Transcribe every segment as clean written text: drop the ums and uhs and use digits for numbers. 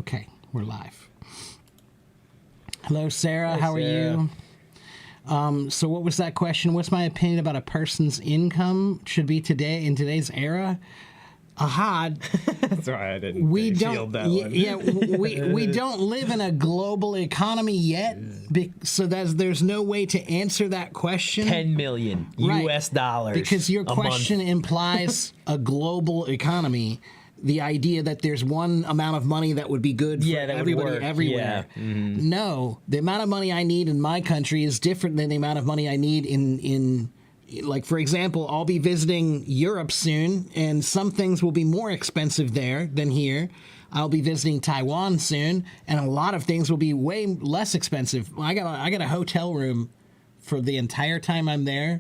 Okay, we're live. Hello, Sarah. Hi, How Sarah. are you? So what was that question? What's my opinion about a person's income should be today in today's era? Ahad, That's why I didn't we shield don't. that one. Yeah, we don't live in a global economy yet, so there's no way to answer that question. 10 million Right. US dollars. Because your a question month. implies a global economy. The idea that there's one amount of money that would be good for Yeah, that would everybody work. everywhere. Yeah. Mm-hmm. No, the amount of money I need in my country is different than the amount of money I need in like, for example, I'll be visiting Europe soon, and some things will be more expensive there than here. I'll be visiting Taiwan soon, and a lot of things will be way less expensive. I got a hotel room for the entire time I'm there,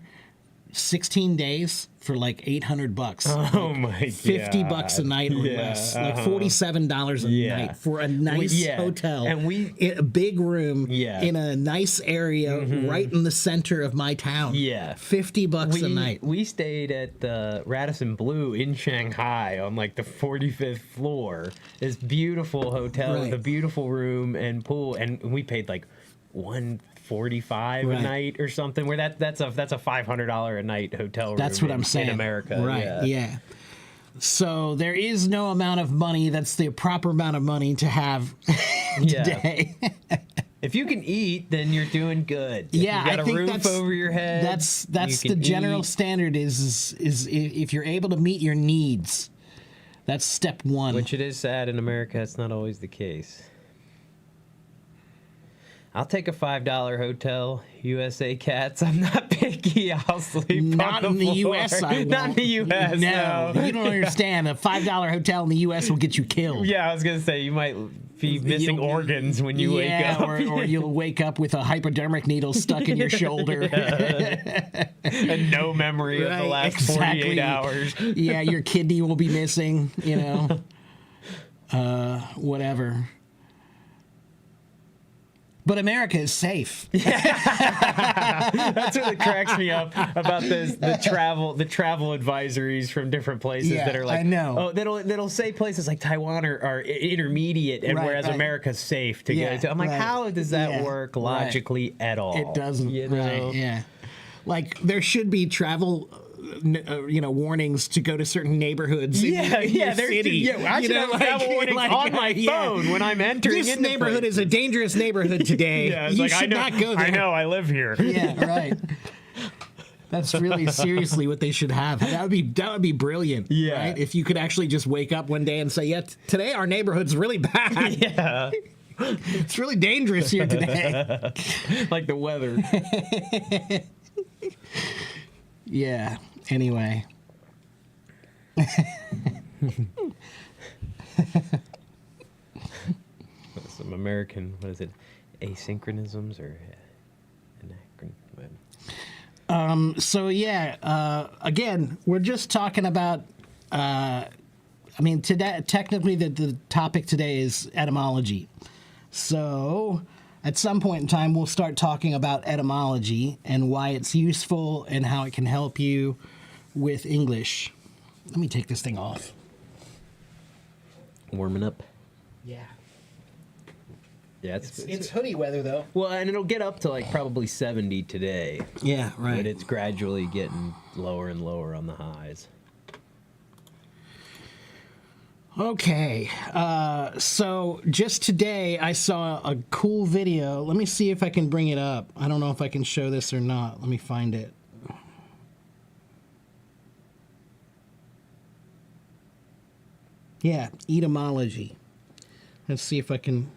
16 days for like $800. Oh my god. 50 bucks a night or less, like $47 a night for a nice hotel, And we in a big room Yeah. in a nice area right in the center of my town. Yeah. 50 bucks a night. We stayed at the Radisson Blu in Shanghai on like the 45th floor. This beautiful hotel with Right. a beautiful room and pool, and we paid like $145 Right. a night or something. Where that's a $500 a night hotel room. That's what I'm saying. In America, right? Yeah. So there is no amount of money that's the proper amount of money to have Yeah. today. If you can eat, then you're doing good. If Yeah, you got I a think roof that's over your head. That's you the can general eat. standard is if you're able to meet your needs. That's step one. Which it is sad in America, it's not always the case. I'll take a $5 hotel, USA Cats. I'm not picky. I'll sleep Not on in the the floor. U.S. I won't. Not in the U.S. No, No. you don't understand. A $5 hotel in the U.S. will get you killed. Yeah, I was gonna say you might be missing You'll- organs when you wake up. or you'll wake up with a hypodermic needle stuck in your shoulder. And no memory of the Right, last exactly. 48 hours. Yeah, your kidney will be missing. You know, whatever. But America is safe. That's what cracks me up about the travel advisories from different places Yeah, that are like, I know. oh, that'll say places like Taiwan are intermediate, and Right, whereas right. America's safe to Yeah, get to. I'm like, right. how does that Yeah, work right. logically at all? It doesn't. You know? Right, yeah. Like there should be travel, warnings to go to certain neighborhoods. in Yeah, your there's city. yeah. I should have travel warnings on my phone when I'm entering. This into neighborhood is a dangerous neighborhood today. Yeah, it's you like, should not go there. I know. I live here. Yeah, right. That's really seriously what they should have. That would be brilliant. Yeah. Right? If you could actually just wake up one day and say, "Yeah, today our neighborhood's really bad. Yeah, It's really dangerous here today." like the weather. Yeah. Anyway. Some American, what is it, asynchronisms or anachron? So yeah. Again, we're just talking about. Today technically the topic today is etymology. So at some point in time, we'll start talking about etymology and why it's useful and how it can help you with English. Let me take this thing off. Warming up. Yeah. Yeah, It's hoodie weather though. well, and it'll get up to like probably 70 today, Yeah, right. but it's gradually getting lower and lower on the highs. Okay, so just today I saw a cool video. Let me see if I can bring it up. I don't know if I can show this or not. Let me find it. Yeah, etymology. Let's see if I can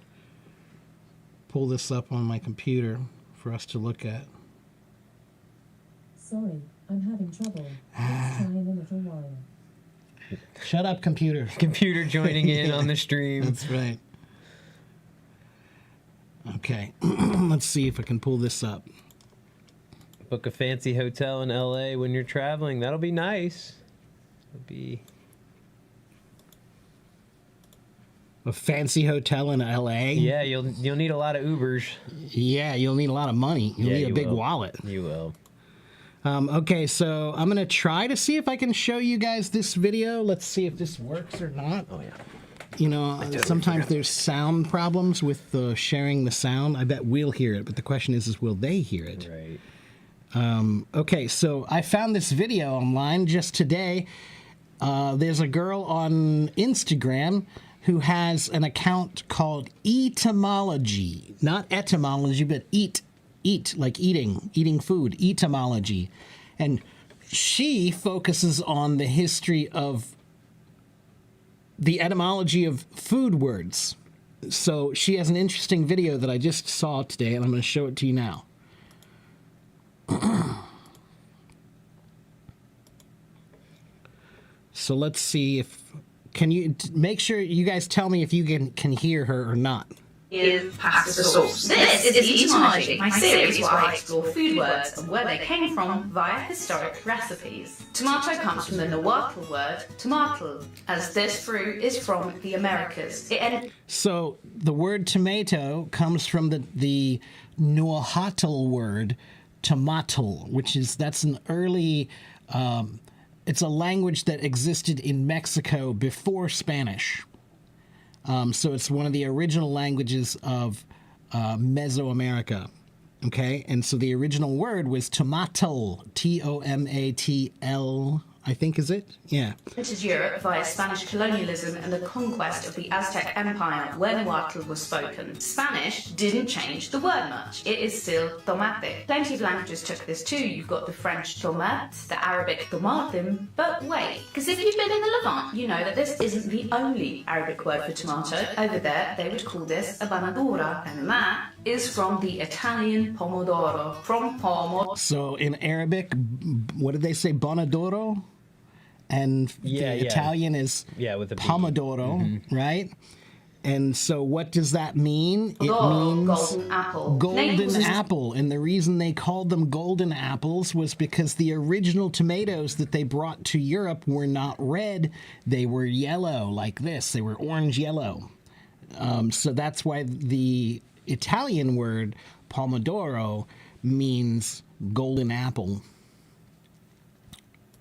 pull this up on my computer for us to look at. Sorry, I'm having trouble. Let's try in a little while. Shut up, computer. Computer joining in on the stream. That's right. Okay, let's see if I can pull this up. Book a fancy hotel in LA when you're traveling. That'll be nice. It'll be A fancy hotel in LA? yeah. You'll need a lot of Ubers. Yeah, you'll need a lot of money. You'll Yeah, need a you big will. wallet. You will. Okay, so I'm going to try to see if I can show you guys this video. Let's see if this works or not. Oh yeah. You know, sometimes there's sound problems with sharing the sound. I bet we'll hear it, but the question is will they hear it? Right. Okay, so I found this video online just today. There's a girl on Instagram who has an account called Eatymology. Not etymology, but eat, like eating food, Eatymology. And she focuses on the history of the etymology of food words. So she has an interesting video that I just saw today, and I'm going to show it to you now. So let's see if... Can you make sure you guys tell me if you can hear her or not? Is pasta sauce. This is Etymology, my series where I explore food words and where they came from via historic recipes. Tomato comes from the Nahuatl word tomato, as this fruit is from the Americas. So the word tomato comes from the Nahuatl word tomatl, that's an early... it's a language that existed in Mexico before Spanish. So it's one of the original languages of Mesoamerica. Okay, and so the original word was tomatl, Tomatl, I think, is it? Yeah. entered Europe via Spanish colonialism and the conquest of the Aztec Empire, where Nahuatl was spoken. Spanish didn't change the word much. It is still tomate. Plenty of languages took this too. You've got the French tomate, the Arabic tomatim, but wait, because if you've been in the Levant, you know that this isn't the only Arabic word for tomato. Over there, they would call this a banadora, and that is from the Italian pomodoro, from pomo. So in Arabic, what did they say, bonadoro? And the Italian is with the B. pomodoro, right? And so what does that mean? It means golden apple. golden apple. And the reason they called them golden apples was because the original tomatoes that they brought to Europe were not red. They were yellow, like this. They were orange yellow. So that's why the Italian word pomodoro means golden apple.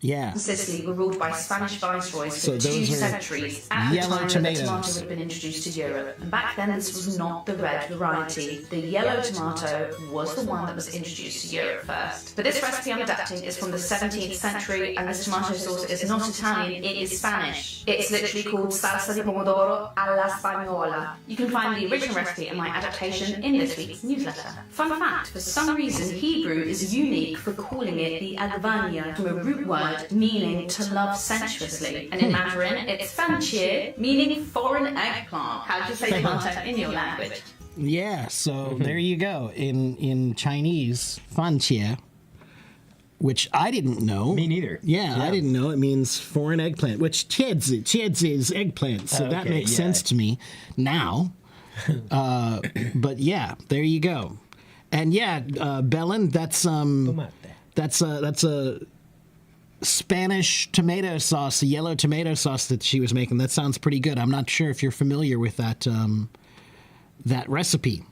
Yeah. Sicily were ruled by Spanish viceroys So for 2 those are centuries. At the yellow time tomatoes. that the tomato would have been introduced to Europe. And back then this was not the red variety. The yellow tomato was the one that was introduced to Europe first. But this recipe I'm adapting is from the 17th century, and this tomato sauce is not Italian, it is Spanish. It's literally called salsa de pomodoro alla spagnola. You can find the original recipe and my adaptation in this week's newsletter. Fun fact, for some reason Hebrew is unique for calling it the agvania, from a root word meaning to love sensuously. And in Mandarin, it's fanchie, meaning foreign eggplant. How do you say tomato in your language? Yeah, so there you go. In Chinese, fanqie, which I didn't know. Me neither. Yeah, I didn't know. It means foreign eggplant, which tiezi is eggplant. So that makes sense to me now. But yeah, there you go. And yeah, Belen, that's a Spanish tomato sauce, a yellow tomato sauce that she was making. That sounds pretty good. I'm not sure if you're familiar with that that recipe,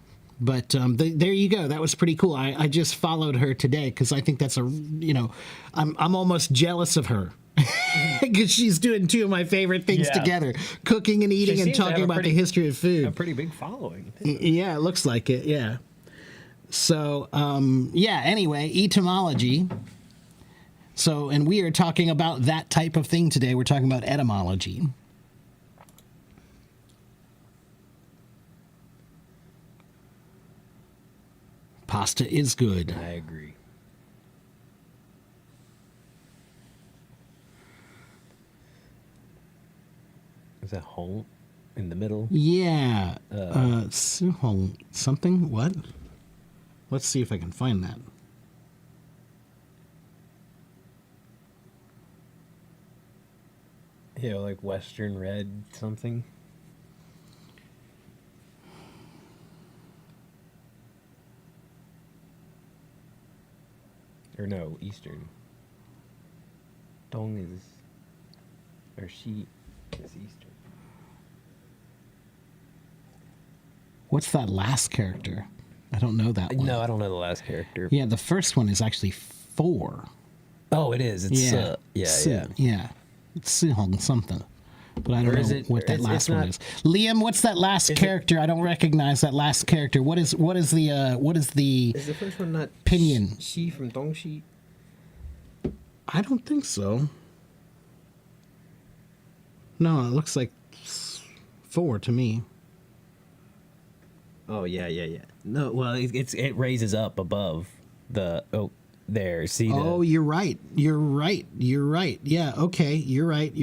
but there you go. That was pretty cool. I just followed her today because I think that's I'm almost jealous of her because she's doing 2 of my favorite things together: cooking and eating, and talking about the history of food. A pretty big following. Yeah, it looks like it. Yeah. So anyway, etymology. So, and we are talking about that type of thing today. We're talking about etymology. Pasta is good. I agree. Is that home in the middle? Yeah. Something? What? Let's see if I can find that. Yeah, like Western red something. Or no, Eastern. Dong is... Or she is Eastern. What's that last character? I don't know that one. No, I don't know the last character. Yeah, the first one is actually 4. Oh, it is. It's Yeah. yeah. Yeah. It's Sihong something. But I don't Or is know it- what that it's last one not- is. Liam, what's that last character? I don't recognize that last character. What is the Is the first one not Pinyin. Shi from Dongxi? I don't think so. No, it looks like 4 to me. Oh yeah. No, well, it raises up above the there. See? Oh, you're right. You're right. Yeah, okay. You're right.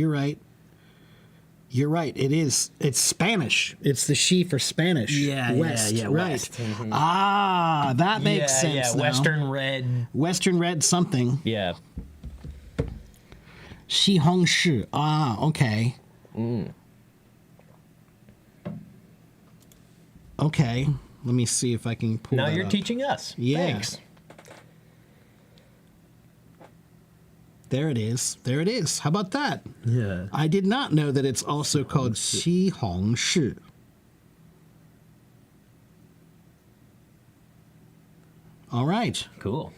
It is. It's Spanish. It's the she for Spanish. Yeah, West. yeah, right. West. Mhm. Ah, that makes sense. Yeah, now. Western red. Western red something. Yeah. Shi Hong Shi. Ah, okay. Okay. Let me see if I can pull Now that you're up. teaching us. Yeah. Thanks. There it is. How about that? Yeah. I did not know that it's also called Xi Hong Shi. All right. Cool.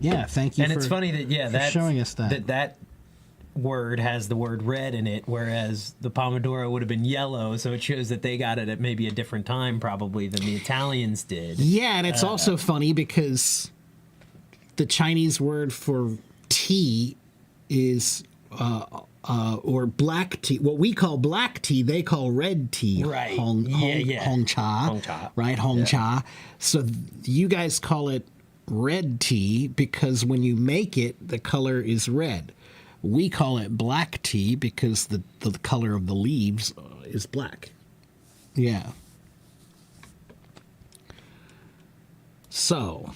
Yeah, thank you And for it's funny that that's showing us that. that word has the word red in it, whereas the Pomodoro would have been yellow. So it shows that they got it at maybe a different time, probably than the Italians did. Yeah, and it's also funny because the Chinese word for tea is or black tea. What we call black tea, they call red tea. Right. Hong cha. Hong cha. Right, Hong cha. So you guys call it red tea because when you make it, the color is red. We call it black tea because the color of the leaves is black. Yeah. So,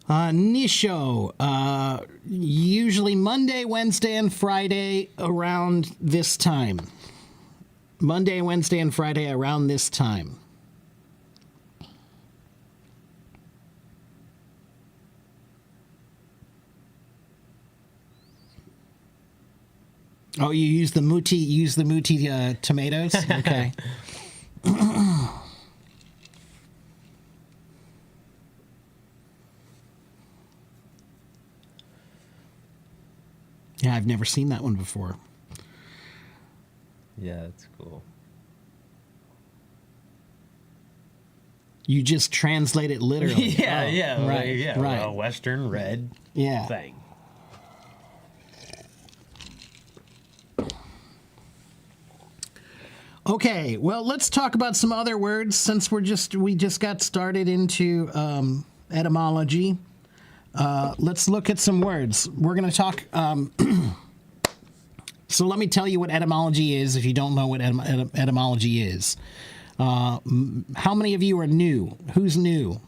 Nisho, usually Monday, Wednesday, and Friday around this time. Monday, Wednesday, and Friday around this time. Oh, you use the muti tomatoes? Okay. Yeah, I've never seen that one before. Yeah, that's cool. You just translate it literally. Yeah, Oh, yeah, right, yeah. right. Well, Western red Yeah. thing. Okay, well, let's talk about some other words since we just got started into etymology. Let's look at some words. We're going to talk. So let me tell you what etymology is if you don't know what etymology is. How many of you are new? Who's new?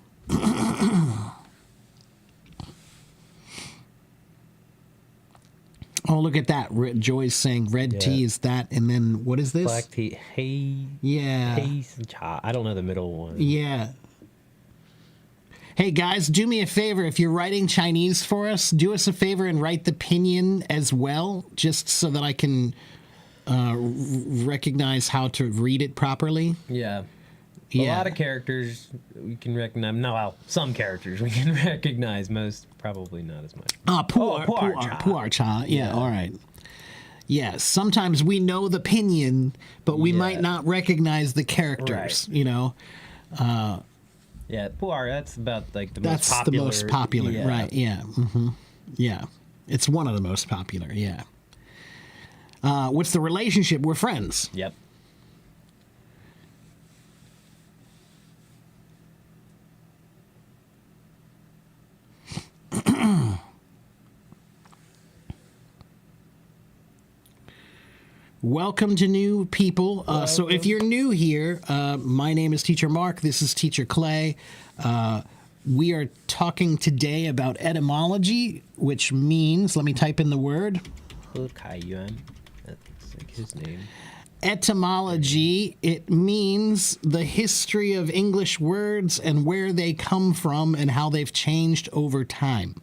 Oh, look at that. Joy's saying red tea is that. And then what is this? Black tea. Hey. Yeah. Hey. Cha. I don't know the middle one. Yeah. Hey guys, do me a favor. If you're writing Chinese for us, do us a favor and write the pinyin as well, just so that I can recognize how to read it properly. Yeah. Yeah. A lot of characters we can recognize. No, well, some characters we can recognize. Most probably not as much. Pu'er cha. Yeah, all right. Yeah, sometimes we know the pinyin, but we might not recognize the characters, you know. Yeah, pu'er, that's about like the That's most popular. the most popular, yeah. right? Yeah. Mm-hmm. Yeah. It's one of the most popular, yeah. What's the relationship? We're friends. Yep. Welcome to new people. So if you're new here, my name is Teacher Mark. This is Teacher Clay. We are talking today about etymology, which means, let me type in the word. He Kai Yuan. That's like his name. Etymology, it means the history of English words and where they come from and how they've changed over time.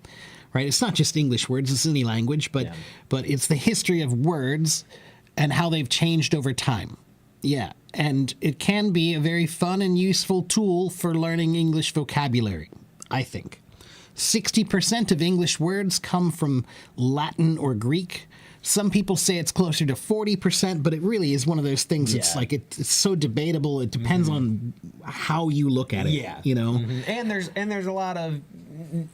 Right? It's not just English words, it's any language, but it's the history of words and how they've changed over time. Yeah, and it can be a very fun and useful tool for learning English vocabulary, I think. 60% of English words come from Latin or Greek. Some people say it's closer to 40%, but it really is one of those things. It's Yeah. like it's so debatable. It depends on how you look at it. Yeah. You know. And there's a lot of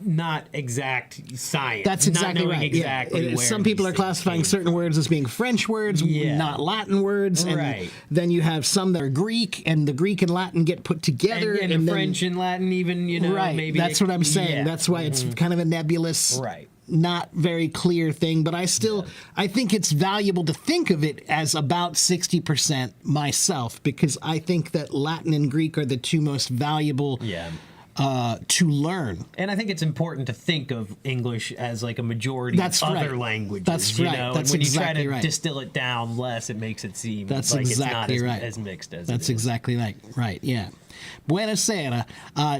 not exact science. That's not exactly knowing right. Exactly yeah. where Some people these are things classifying came certain words as being French words, Yeah. not Latin words. And Right. then you have some that are Greek, and the Greek and Latin get put together. and then, French and Latin, even right. maybe That's what I'm saying. yeah. That's why it's kind of a nebulous, Right. not very clear thing. But I think it's valuable to think of it as about 60% myself, because I think that Latin and Greek are the two most valuable Yeah. to learn. And I think it's important to think of English as like a majority That's of other right. languages. That's you right. know? That's and when exactly you try to right. distill it down less, it makes it seem That's like exactly it's not right. as mixed as That's it is. exactly right. Right. Yeah. Buonasera.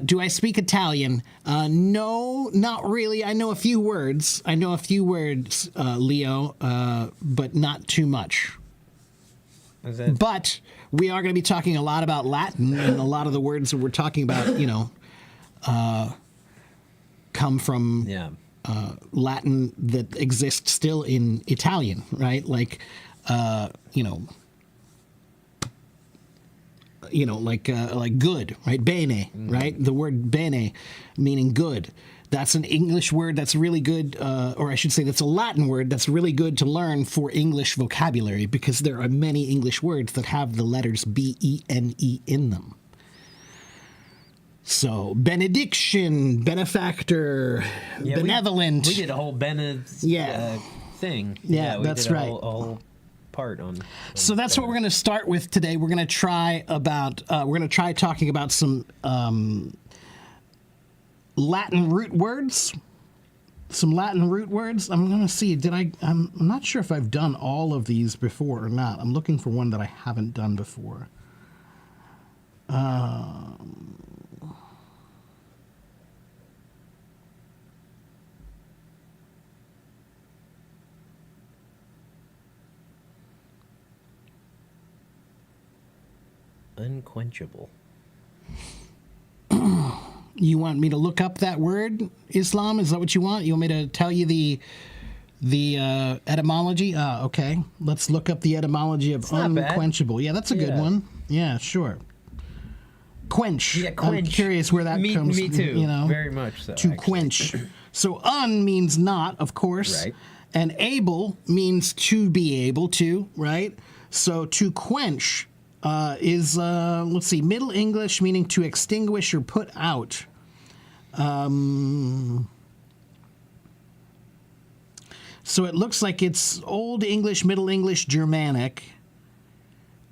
Do I speak Italian? No, not really. I know a few words. Leo, but not too much. Is that- But we are going to be talking a lot about Latin, and a lot of the words that we're talking about, come from yeah. Latin that exists still in Italian, right? Like, like good, right? Bene, right? The word bene, meaning good. That's an English word that's really good, or I should say, that's a Latin word that's really good to learn for English vocabulary, because there are many English words that have the letters B-E-N-E in them. So, benediction, benefactor, Yeah, benevolent. We did a whole Yeah. thing. Yeah, we that's did right. A whole part on. So that's what we're going to start with today. We're going to try talking about some Latin root words. Some Latin root words. I'm going to see. I'm not sure if I've done all of these before or not. I'm looking for one that I haven't done before. Unquenchable. You want me to look up that word, Islam? Is that what you want? You want me to tell you the etymology? Okay. Let's look up the etymology of not bad. unquenchable. Yeah, that's a good Yeah. one. Yeah, sure. Quench. Yeah, I'm quench. curious where that comes Me too. You know, Very much so. to actually. quench. So means not, of course. Right. And able means to be able to, right? So to quench is, let's see, Middle English meaning to extinguish or put out. So it looks like it's Old English, Middle English, Germanic.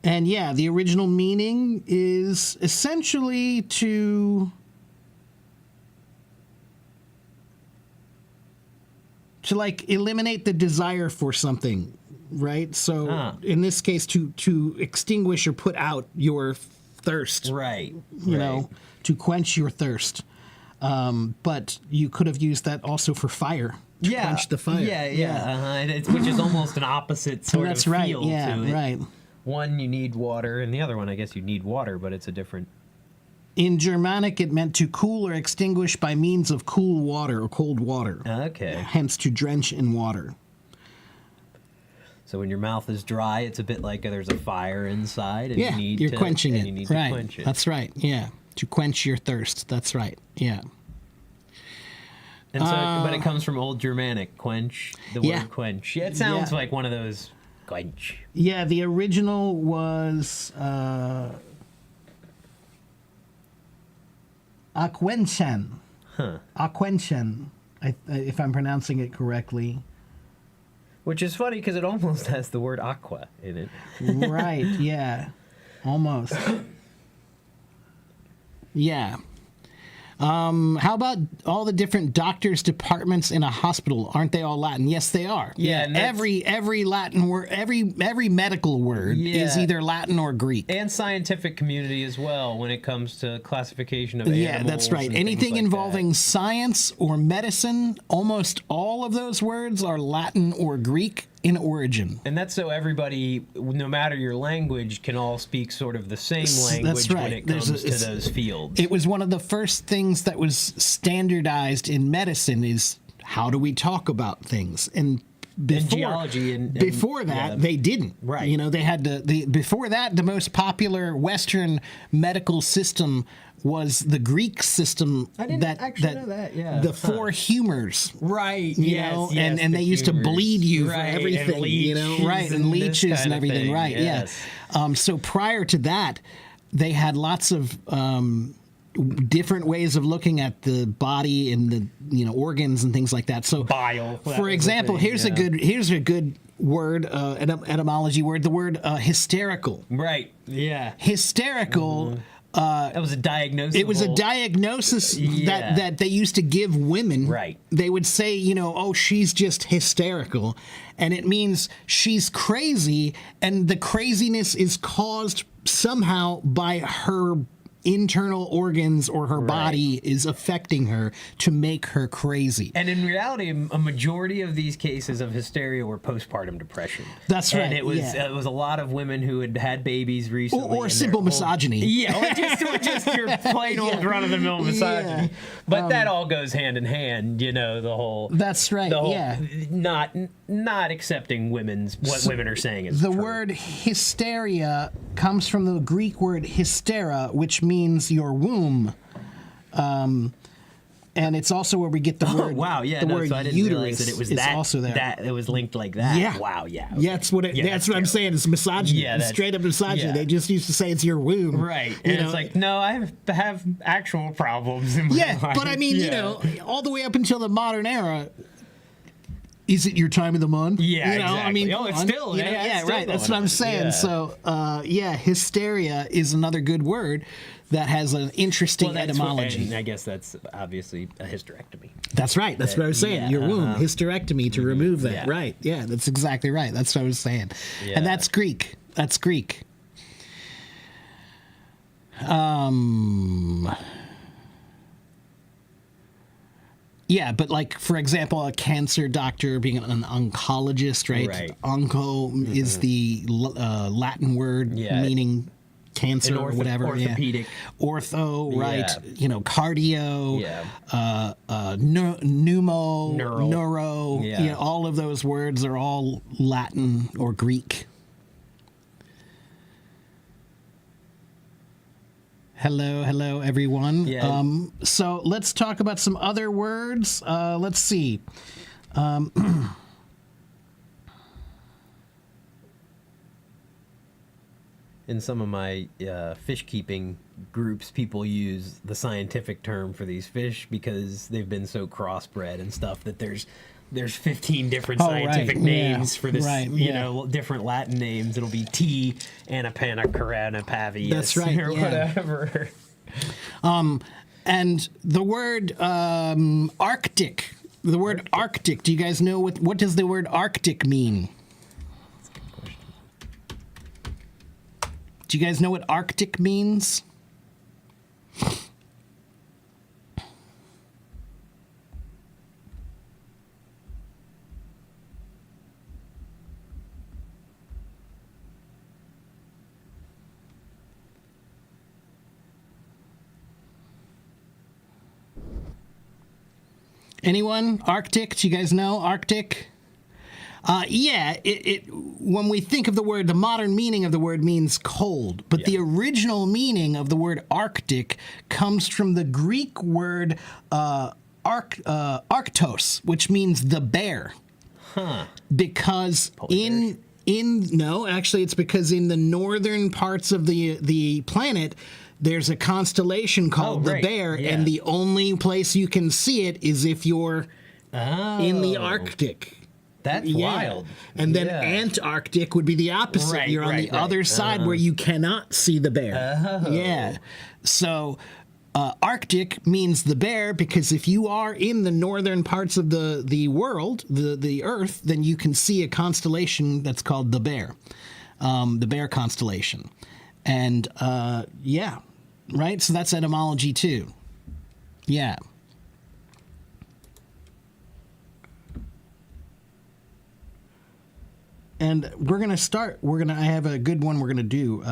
And yeah, the original meaning is essentially to like eliminate the desire for something, right? So in this case, to extinguish or put out your thirst, Right. you know, to quench your thirst. But you could have used that also for fire. To quench the fire. Yeah. Uh-huh. Which is almost an opposite sort That's of right. feel Yeah, to it. right. One, you need water, and the other one, I guess you need water, but it's a different. In Germanic, it meant to cool or extinguish by means of cool water or cold water. Okay. Hence, to drench in water. So when your mouth is dry, it's a bit like there's a fire inside, and Yeah, you need you're to, quenching and it. You need right. to quench it. That's right. Yeah. To quench your thirst. That's right. Yeah. And so, but it comes from Old Germanic, quench. The Yeah. word quench. Yeah, it sounds Yeah. like one of those quench. Yeah, the original was Aquenchen. Aquenchen, if I'm pronouncing it correctly. Which is funny because it almost has the word aqua in it. Right, yeah. Almost. Yeah. How about all the different doctors' departments in a hospital? Aren't they all Latin? Yes, they are. Yeah, and that's- every Latin word, every medical word is Yeah. either Latin or Greek. And scientific community as well when it comes to classification of Yeah, animals. that's right. and things Anything like involving science or medicine, almost all of those words are Latin or Greek. in origin. And that's so everybody, no matter your language, can all speak sort of the same language right. when it There's comes a- to those fields. It was one of the first things that was standardized in medicine is how do we talk about things? And before, geology and before that, yeah. they didn't. Right. You know, they had to. Before that, the most popular Western medical system was the Greek system. I didn't actually know that, yeah. The Huh. four humors. Right, You yes, know, yes, and the they used to humors. bleed you Right, for and everything. You know, leeches right, and and this leeches kind and of everything. thing, Right. yes. Yeah. So prior to that, they had lots of different ways of looking at the body and the organs and things like that. So Bile, that was for the example, thing, here's yeah. a good word, etymology word. The word hysterical. Right, yeah. Hysterical. That was a diagnosis. It was a diagnosis Yeah. that they used to give women. Right. They would say, oh, she's just hysterical. And it means she's crazy, and the craziness is caused somehow by her internal organs or her body is affecting her to make her crazy. And in reality, a majority of these cases of hysteria were postpartum depression. That's right, And it was yeah. it was a lot of women who had had babies recently. Or and simple their whole- misogyny. Yeah, or just your plain old run-of-the-mill misogyny. Yeah. But that all goes hand in hand, the whole... That's right, the whole, yeah. Not accepting what women are saying is The true. word hysteria comes from the Greek word hystera, which means your womb. And it's also where we get the word. Wow, yeah, the no, word so I didn't uterus realize that it was is that, also there. that it was linked like that. Yeah. Wow, yeah. Yeah, that's what Yeah, that's what I'm terrible. saying. It's misogyny. Yeah, It's that's- straight up misogyny. yeah. They just used to say it's your womb. Right. You And know? it's like, no, I have actual problems in my Yeah, life. but I mean, Yeah. all the way up until the modern era. Is it your time of the month? Yeah, I mean, exactly. come it's on. still, You know, yeah, it's yeah, still right. That's going what I'm on. saying. Yeah. So, hysteria is another good word that has an interesting That's etymology. and I guess that's obviously a hysterectomy. That's right. That's what I was saying. Yeah, Your womb, hysterectomy to remove that. yeah. Right. Yeah, that's exactly right. That's what I was saying. Yeah. And that's Greek. That's Greek. Yeah, but like, for example, a cancer doctor being an oncologist, right? Right. Onco is the Latin word Yeah. meaning cancer An or whatever. orthopedic. Yeah. Ortho, right? Yeah. Cardio, Yeah. pneumo, Neural. neuro. Yeah. All of those words are all Latin or Greek. Hello, everyone. Yeah. So let's talk about some other words. Let's see. In some of my fish keeping groups, people use the scientific term for these fish because they've been so crossbred and stuff that there's 15 different Oh, right. scientific Yeah. names for this, Right, yeah. different Latin names. It'll be T. Anapanacuranapavius. That's right, Or yeah. whatever. And the word Arctic. The word Arctic. Do you guys know what does the word Arctic mean? Do you guys know what Arctic means? Anyone? Arctic? Do you guys know Arctic? Yeah, when we think of the word, the modern meaning of the word means cold, but the original meaning of the word Arctic comes from the Greek word arctos, which means the bear. Because actually it's because in the northern parts of the planet, there's a constellation called the right. Bear, Yeah. and the only place you can see it is if you're in the Arctic. That's Yeah. wild. And then Yeah. Antarctic would be the opposite. Right, You're on right, the right. other side where you cannot see the bear. Oh. Yeah. So Arctic means the bear because if you are in the northern parts of the world, the Earth, then you can see a constellation that's called the Bear constellation. And yeah, right? So that's etymology too. Yeah. And we're gonna start. I have a good one we're gonna do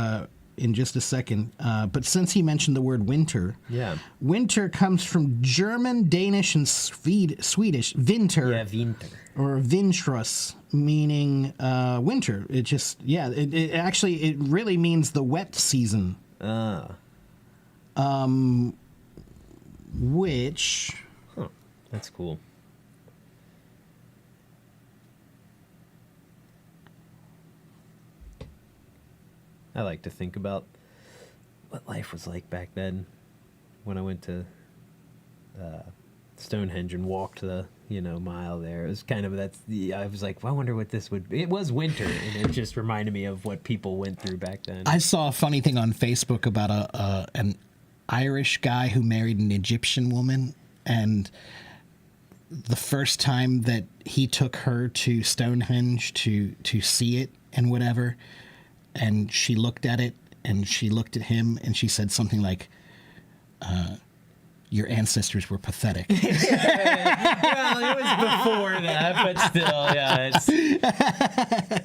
in just a second. But since he mentioned the word winter, Yeah. winter comes from German, Danish, and Swedish. Vinter. Yeah, winter. Or vintrus, meaning winter. It just, it actually, it really means the wet season. Which, Huh. That's cool. I like to think about what life was like back then when I went to Stonehenge and walked the mile there. It was kind of I was like, well, I wonder what this would be. It was winter, and it just reminded me of what people went through back then. I saw a funny thing on Facebook about an Irish guy who married an Egyptian woman, and the first time that he took her to Stonehenge to see it and whatever, and she looked at it and she looked at him and she said something like, your ancestors were pathetic. Well, it was before that, but still, yeah,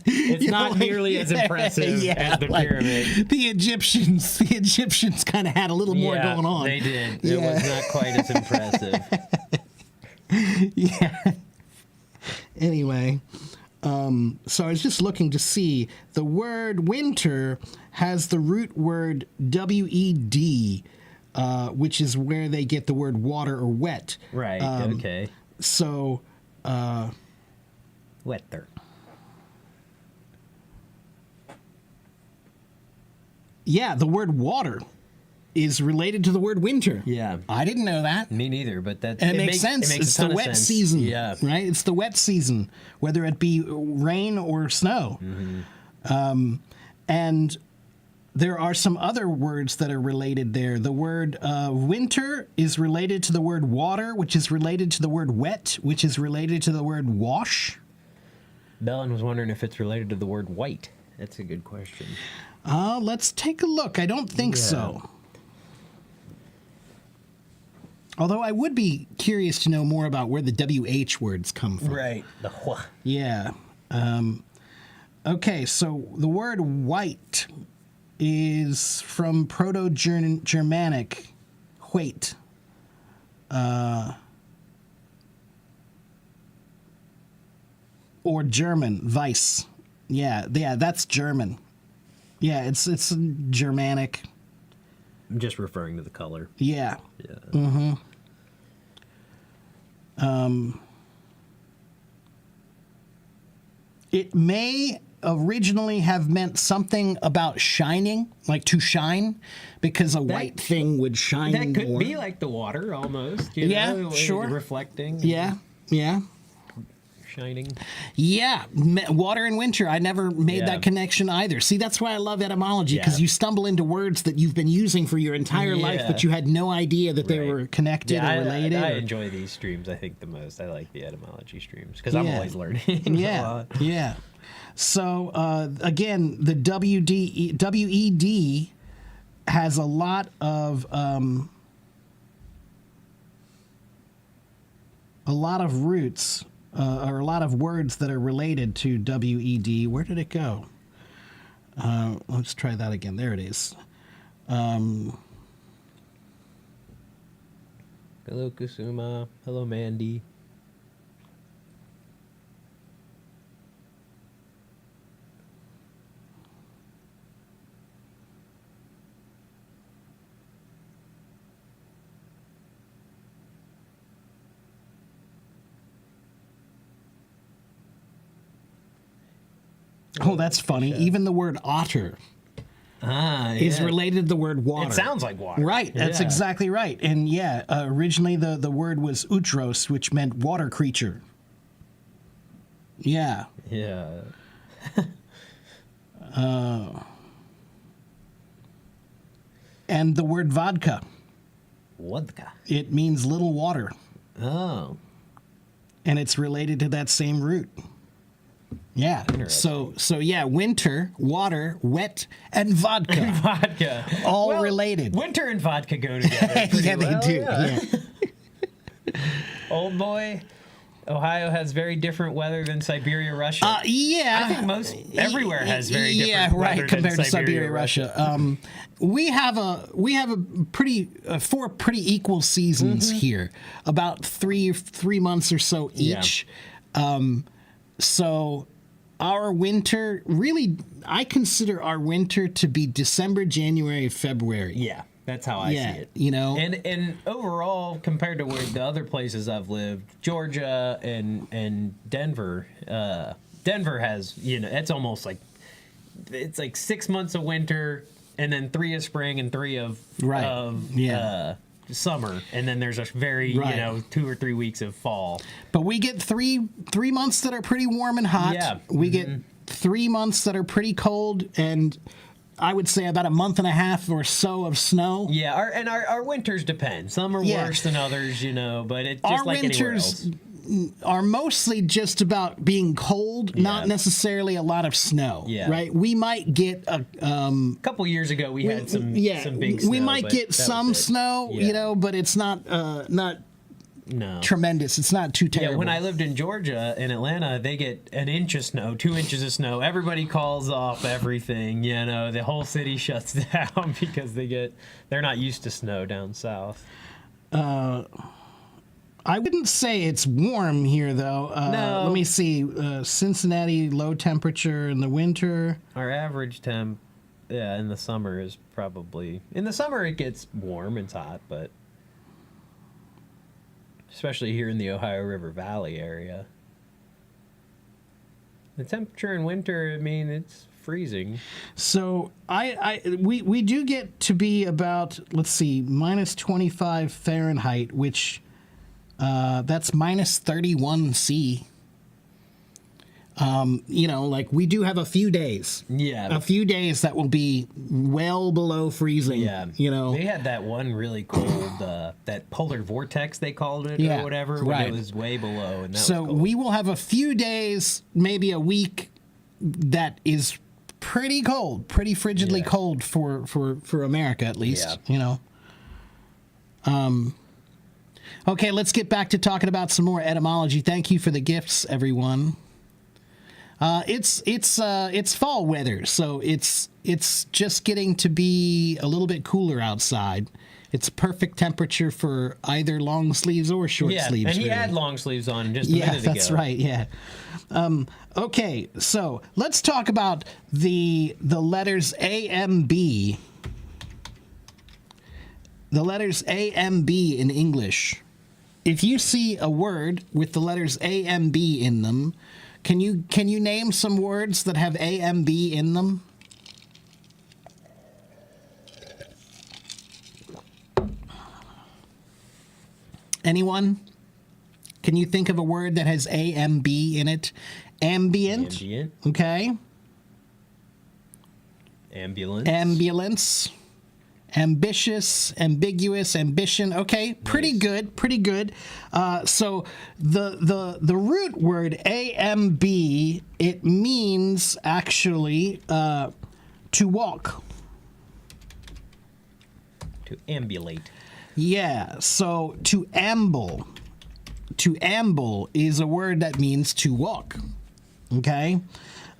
it's not nearly as impressive as the pyramid. The Egyptians kind of had a little more Yeah, going on. They did. It was not quite as impressive. Yeah. Anyway, so I was just looking to see the word winter has the root word WED, which is where they get the word water or wet. Right. Okay. So, Wetter. yeah, the word water is related to the word winter. Yeah. I didn't know that. Me neither, but that And it makes sense. It makes It's a ton the of wet sense. season, Yeah. right? It's the wet season, whether it be rain or snow. Mm-hmm. And there are some other words that are related there. The word winter is related to the word water, which is related to the word wet, which is related to the word wash. Bellin was wondering if it's related to the word white. That's a good question. Let's take a look. I don't think so. Although I would be curious to know more about where the WH words come from. Right. The hua. Yeah. Okay, so the word white is from Proto-Germanic, Huet. Or German, Weiss. Yeah, that's German. Yeah, it's Germanic. I'm just referring to the color. Yeah. Yeah. It may originally have meant something about shining, like to shine, because a white thing would shine That could more. be like the water almost. You Yeah, know, sure. Reflecting. Yeah, yeah. Shining. Yeah, water and winter. I never made Yeah. that connection either. See, that's why I love etymology, because Yeah. you stumble into words that you've been using for your entire life, Yeah. but you had no idea that they Right. were connected Yeah, or related. I or- enjoy these streams, I think, the most. I like the etymology streams because I'm Yeah. always learning. a Yeah, lot. yeah. So again, the WED has a lot of roots or a lot of words that are related to WED. Where did it go? Let's try that again. There it is. Hello, Kusuma. Hello, Mandy. Oh, that's funny. Even the word otter is yeah. related to the word water. It sounds like water. Right, that's Yeah. exactly right. And yeah, originally the word was utros, which meant water creature. Yeah. Yeah. And the word vodka, Vodka. it means little water, Oh. and it's related to that same root. Yeah. So yeah, winter, water, wet, and vodka. Vodka. All Well, related. Winter and vodka go together. pretty Yeah, they well, do. yeah. Yeah. Old boy. Ohio has very different weather than Siberia, Russia. Yeah, I think most everywhere has very different yeah, weather right, than compared to Siberia, Russia. We have a pretty four pretty equal seasons here, about three months or so each. So our winter, really, I consider our winter to be December, January, February. Yeah, that's how I see it. You know, And overall, compared to where the other places I've lived, Georgia and Denver, Denver has, it's almost like, it's like 6 months of winter and then 3 of spring and 3 of summer, and then there's a very 2 or 3 weeks of fall. But we get three months that are pretty warm and hot. Yeah. We get 3 months that are pretty cold, and I would say about a month and a half or so of snow. Yeah, our winters depend. Some are worse than others, but it's just Our like anywhere winters else. are mostly just about being cold, not necessarily a lot of snow. Yeah. Right? We might get a A couple years ago, we had some big snow. we might but get that some was it. snow, Yeah. but it's not No. tremendous. It's not too terrible. Yeah, when I lived in Georgia, in Atlanta, they get an inch of snow, 2 inches of snow. Everybody calls off everything. The whole city shuts down because they're not used to snow down south. I wouldn't say it's warm here, though. No. Let me see. Cincinnati, low temperature in the winter. Our average temp, in the summer is probably in the summer it gets warm. It's hot, but especially here in the Ohio River Valley area, the temperature in winter, it's freezing. So we do get to be about, let's see, minus 25 Fahrenheit, which that's minus 31 C. Like we do have a few days. Yeah. A few days that will be well below freezing. Yeah. They had that one really cold, that polar vortex, they called it, Yeah, or whatever, when right. it was way below. And that So was cold. we will have a few days, maybe a week, that is pretty cold, pretty frigidly Yeah. cold for America, at least. Okay, let's get back to talking about some more etymology. Thank you for the gifts, everyone. It's fall weather, so it's just getting to be a little bit cooler outside. It's perfect temperature for either long sleeves or short sleeves. And he really. had long sleeves on just a Yeah, minute ago. that's right. Yeah. Okay, so let's talk about the letters A, M, B. The letters A, M, B in English. If you see a word with the letters A, M, B in them, can you name some words that have A, M, B in them? Anyone? Can you think of a word that has A, M, B in it? Ambient. Ambient, Okay. ambulance, Ambulance. Ambitious, ambiguous, ambition. Okay, pretty good, pretty good. So the root word AMB, it means actually to walk. to ambulate. Yeah, so to amble is a word that means to walk. Okay?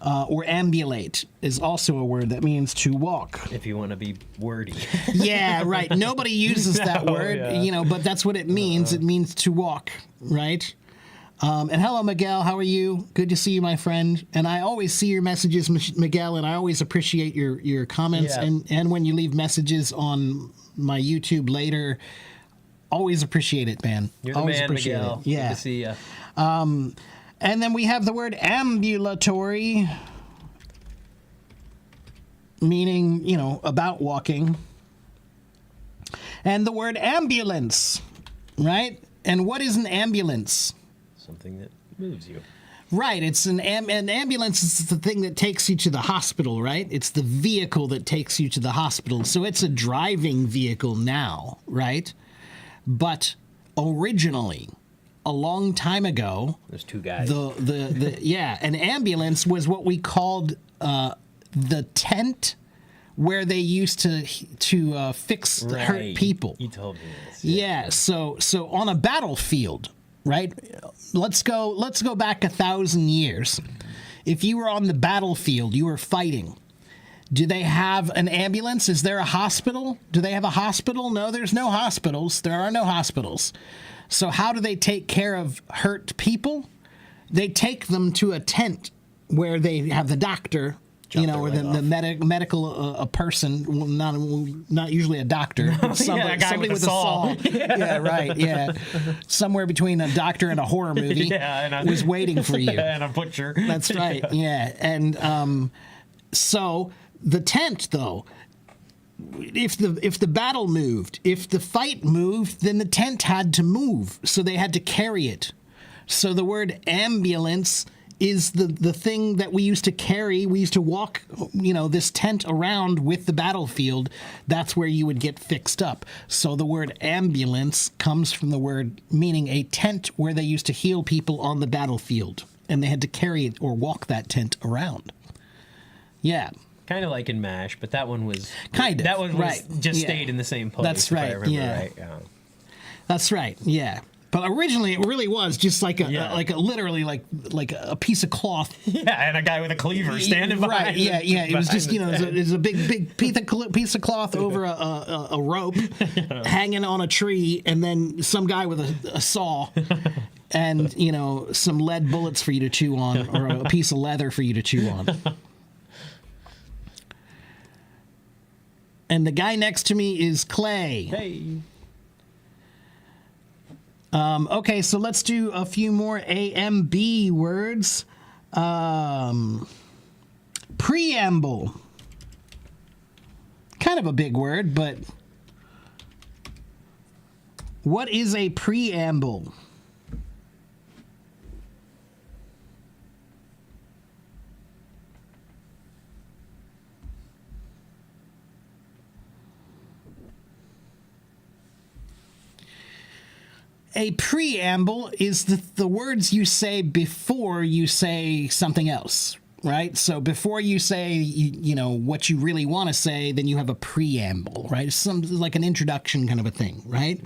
Or ambulate is also a word that means to walk. If you want to be wordy. Yeah, right. Nobody uses that No, word, yeah. But that's what it means. It means to walk, right? And hello, Miguel. How are you? Good to see you, my friend. And I always see your messages, Miguel, and I always appreciate your comments. Yeah. And when you leave messages on my YouTube later, always appreciate it, man. You're the always man, appreciate Miguel. it. Yeah. Good to see you. And then we have the word ambulatory, meaning, about walking. And the word ambulance, right? And what is an ambulance? Something that moves you. Right, it's an ambulance is the thing that takes you to the hospital, right? It's the vehicle that takes you to the hospital. So it's a driving vehicle now, right? But originally, a long time ago, There's two guys. an ambulance was what we called the tent where they used to fix hurt people. You told me this. Yeah, so on a battlefield, right? Let's go back 1,000 years. If you were on the battlefield, you were fighting. Do they have an ambulance? Is there a hospital? Do they have a hospital? No, there's no hospitals. There are no hospitals. So how do they take care of hurt people? They take them to a tent where they have the doctor, or the medical person, well, not usually a doctor, but somebody with a saw. Yeah, right. Yeah, somewhere between a doctor and a horror movie was waiting for you. And a butcher. That's right. Yeah, and so the tent, though. If the battle moved, if the fight moved, then the tent had to move, so they had to carry it. So the word ambulance is the thing that we used to carry. We used to walk, this tent around with the battlefield. That's where you would get fixed up. So the word ambulance comes from the word meaning a tent where they used to heal people on the battlefield, and they had to carry it or walk that tent around. Yeah. Kind of like in MASH, but that one was that one was just stayed in the same place. That's right. If I remember right. Yeah. That's right. Yeah. But originally, it really was just like literally like a piece of cloth. Yeah, and a guy with a cleaver standing behind. Right. Yeah. It was just it was a big piece of cloth over a rope hanging on a tree, and then some guy with a saw. And some lead bullets for you to chew on, or a piece of leather for you to chew on. And the guy next to me is Clay. Hey. Okay, so let's do a few more AMB words. Preamble. Kind of a big word, but what is a preamble? A preamble is the words you say before you say something else, right? So before you say, what you really want to say, then you have a preamble, right? It's like an introduction kind of a thing, right?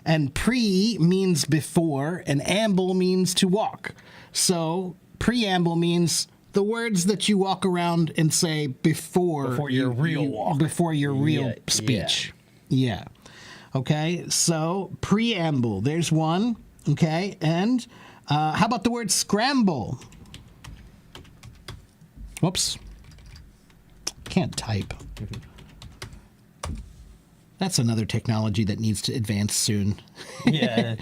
And pre means before, and amble means to walk. So preamble means the words that you walk around and say before your real walk. Before your real speech. Yeah. Okay, so preamble, there's one, okay, and how about the word scramble? Whoops, can't type. That's another technology that needs to advance soon. Yeah.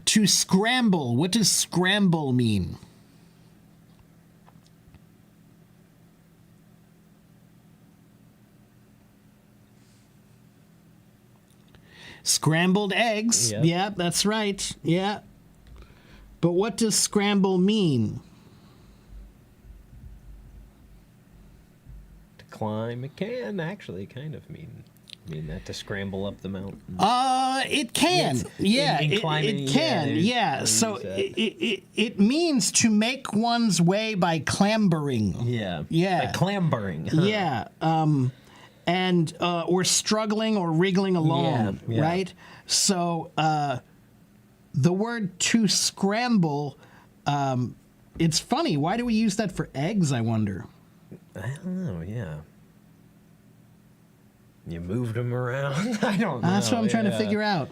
To scramble, what does scramble mean? Scrambled eggs. Yep. Yeah, that's right. Yeah. But what does scramble mean? To climb, it can actually kind of mean that, to scramble up the mountain. It can. Yes. Yeah, In climbing, it can. Yeah. So it means to make one's way by clambering. Yeah. Yeah. Like clambering. Huh? Yeah. And or struggling or wriggling along, Yeah. right? So the word to scramble, it's funny. Why do we use that for eggs, I wonder? I don't know, yeah. You moved them around? I don't know. That's what I'm trying to figure out.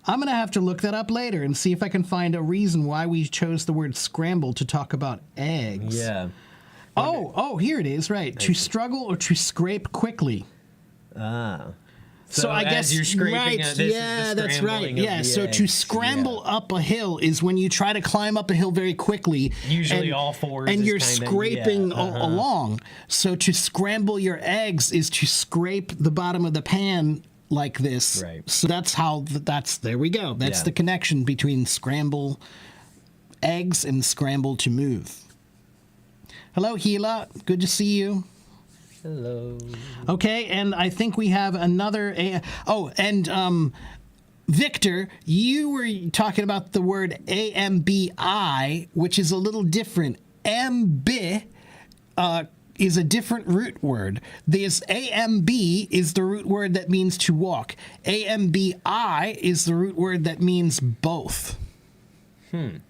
I'm going to have to look that up later and see if I can find a reason why we chose the word scramble to talk about eggs. Yeah. Oh, here it is, right. To struggle or to scrape quickly. Ah. So I guess as you're scraping, right. this is Yeah, the that's right. scrambling of Yeah. the So to eggs. scramble up a hill is when you try to climb up a hill very quickly. Usually and, all fours and is you're kinda- scraping yeah, uh-huh. along. So to scramble your eggs is to scrape the bottom of the pan like this. Right. So that's how. There we go. That's Yeah. the connection between scramble eggs and scramble to move. Hello, Gila. Good to see you. Hello. Okay, and I think we have another. Victor, you were talking about the word AMBI, which is a little different. Ambi is a different root word. This AMB is the root word that means to walk. AMBI is the root word that means both.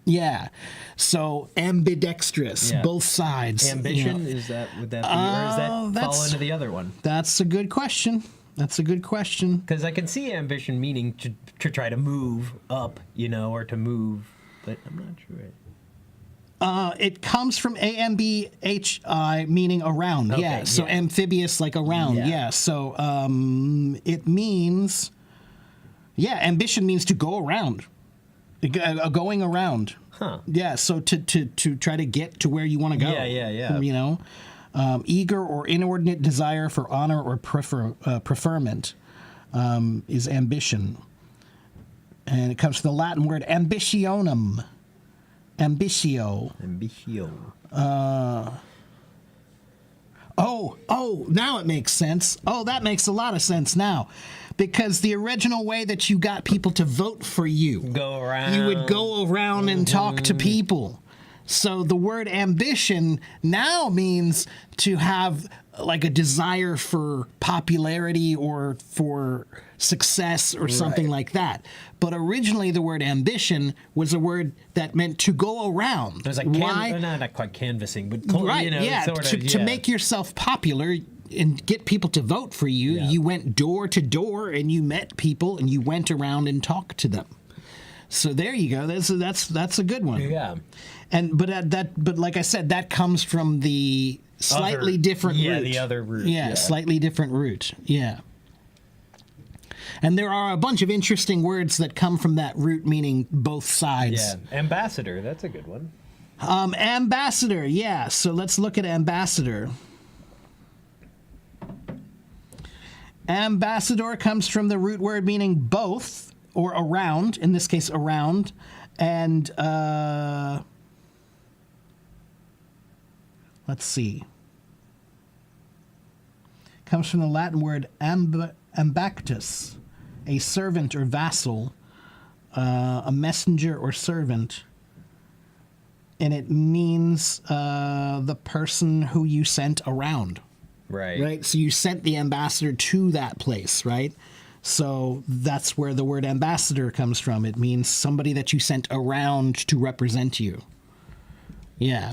Yeah. So ambidextrous, Yeah. both sides. Ambition, you know. is that, would that be, or does that fall that's- into the other one? That's a good question. That's a good question. Because I can see ambition meaning to try to move up, you know, or to move, but I'm not sure. It comes from AMBHI, meaning around. Okay, yeah. So yeah. amphibious, like around. Yeah. Yeah. So it means, ambition means to go around, going around. Huh. Yeah. So to try to get to where you want to go. Yeah. You know, eager or inordinate desire for honor or preferment is ambition, and it comes from the Latin word ambitionum. Ambitio. Ambitio. Oh, now it makes sense. Oh, that makes a lot of sense now. Because the original way that you got people to vote for you, Go around. you would go around and talk to people. So the word ambition now means to have like a desire for popularity or for success or something like that. But originally the word ambition was a word that meant to go around. It was like, not quite canvassing, but Right, you know, yeah. sort of, To make yourself popular and get people to vote for you, Yeah. you went door to door and you met people and you went around and talked to them. So there you go. That's a good one. Yeah. And but like I said, that comes from the slightly different root. Yeah, the other root. Yeah, slightly different root. Yeah. And there are a bunch of interesting words that come from that root, meaning both sides. Yeah. Ambassador, that's a good one. Ambassador, yeah. So let's look at ambassador. Ambassador comes from the root word meaning both or around, in this case around, and let's see. Comes from the Latin word ambactus, a servant or vassal, a messenger or servant. And it means the person who you sent around, Right. right? So you sent the ambassador to that place, right? So that's where the word ambassador comes from. It means somebody that you sent around to represent you. Yeah.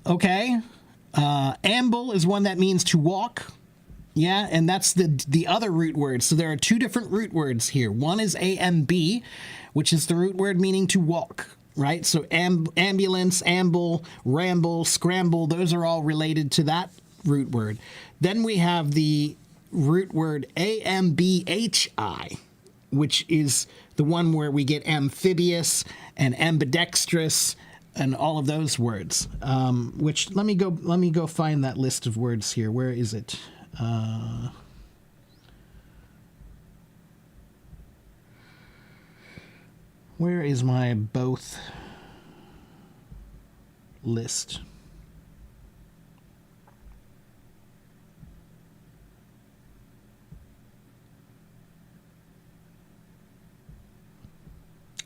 Okay. Amble is one that means to walk. Yeah, and that's the other root word. So there are two different root words here. One is AMB, which is the root word meaning to walk, right? So ambulance, amble, ramble, scramble, those are all related to that root word. Then we have the root word AMBHI, which is the one where we get amphibious and ambidextrous and all of those words. Which let me go find that list of words here. Where is it? Where is my both list?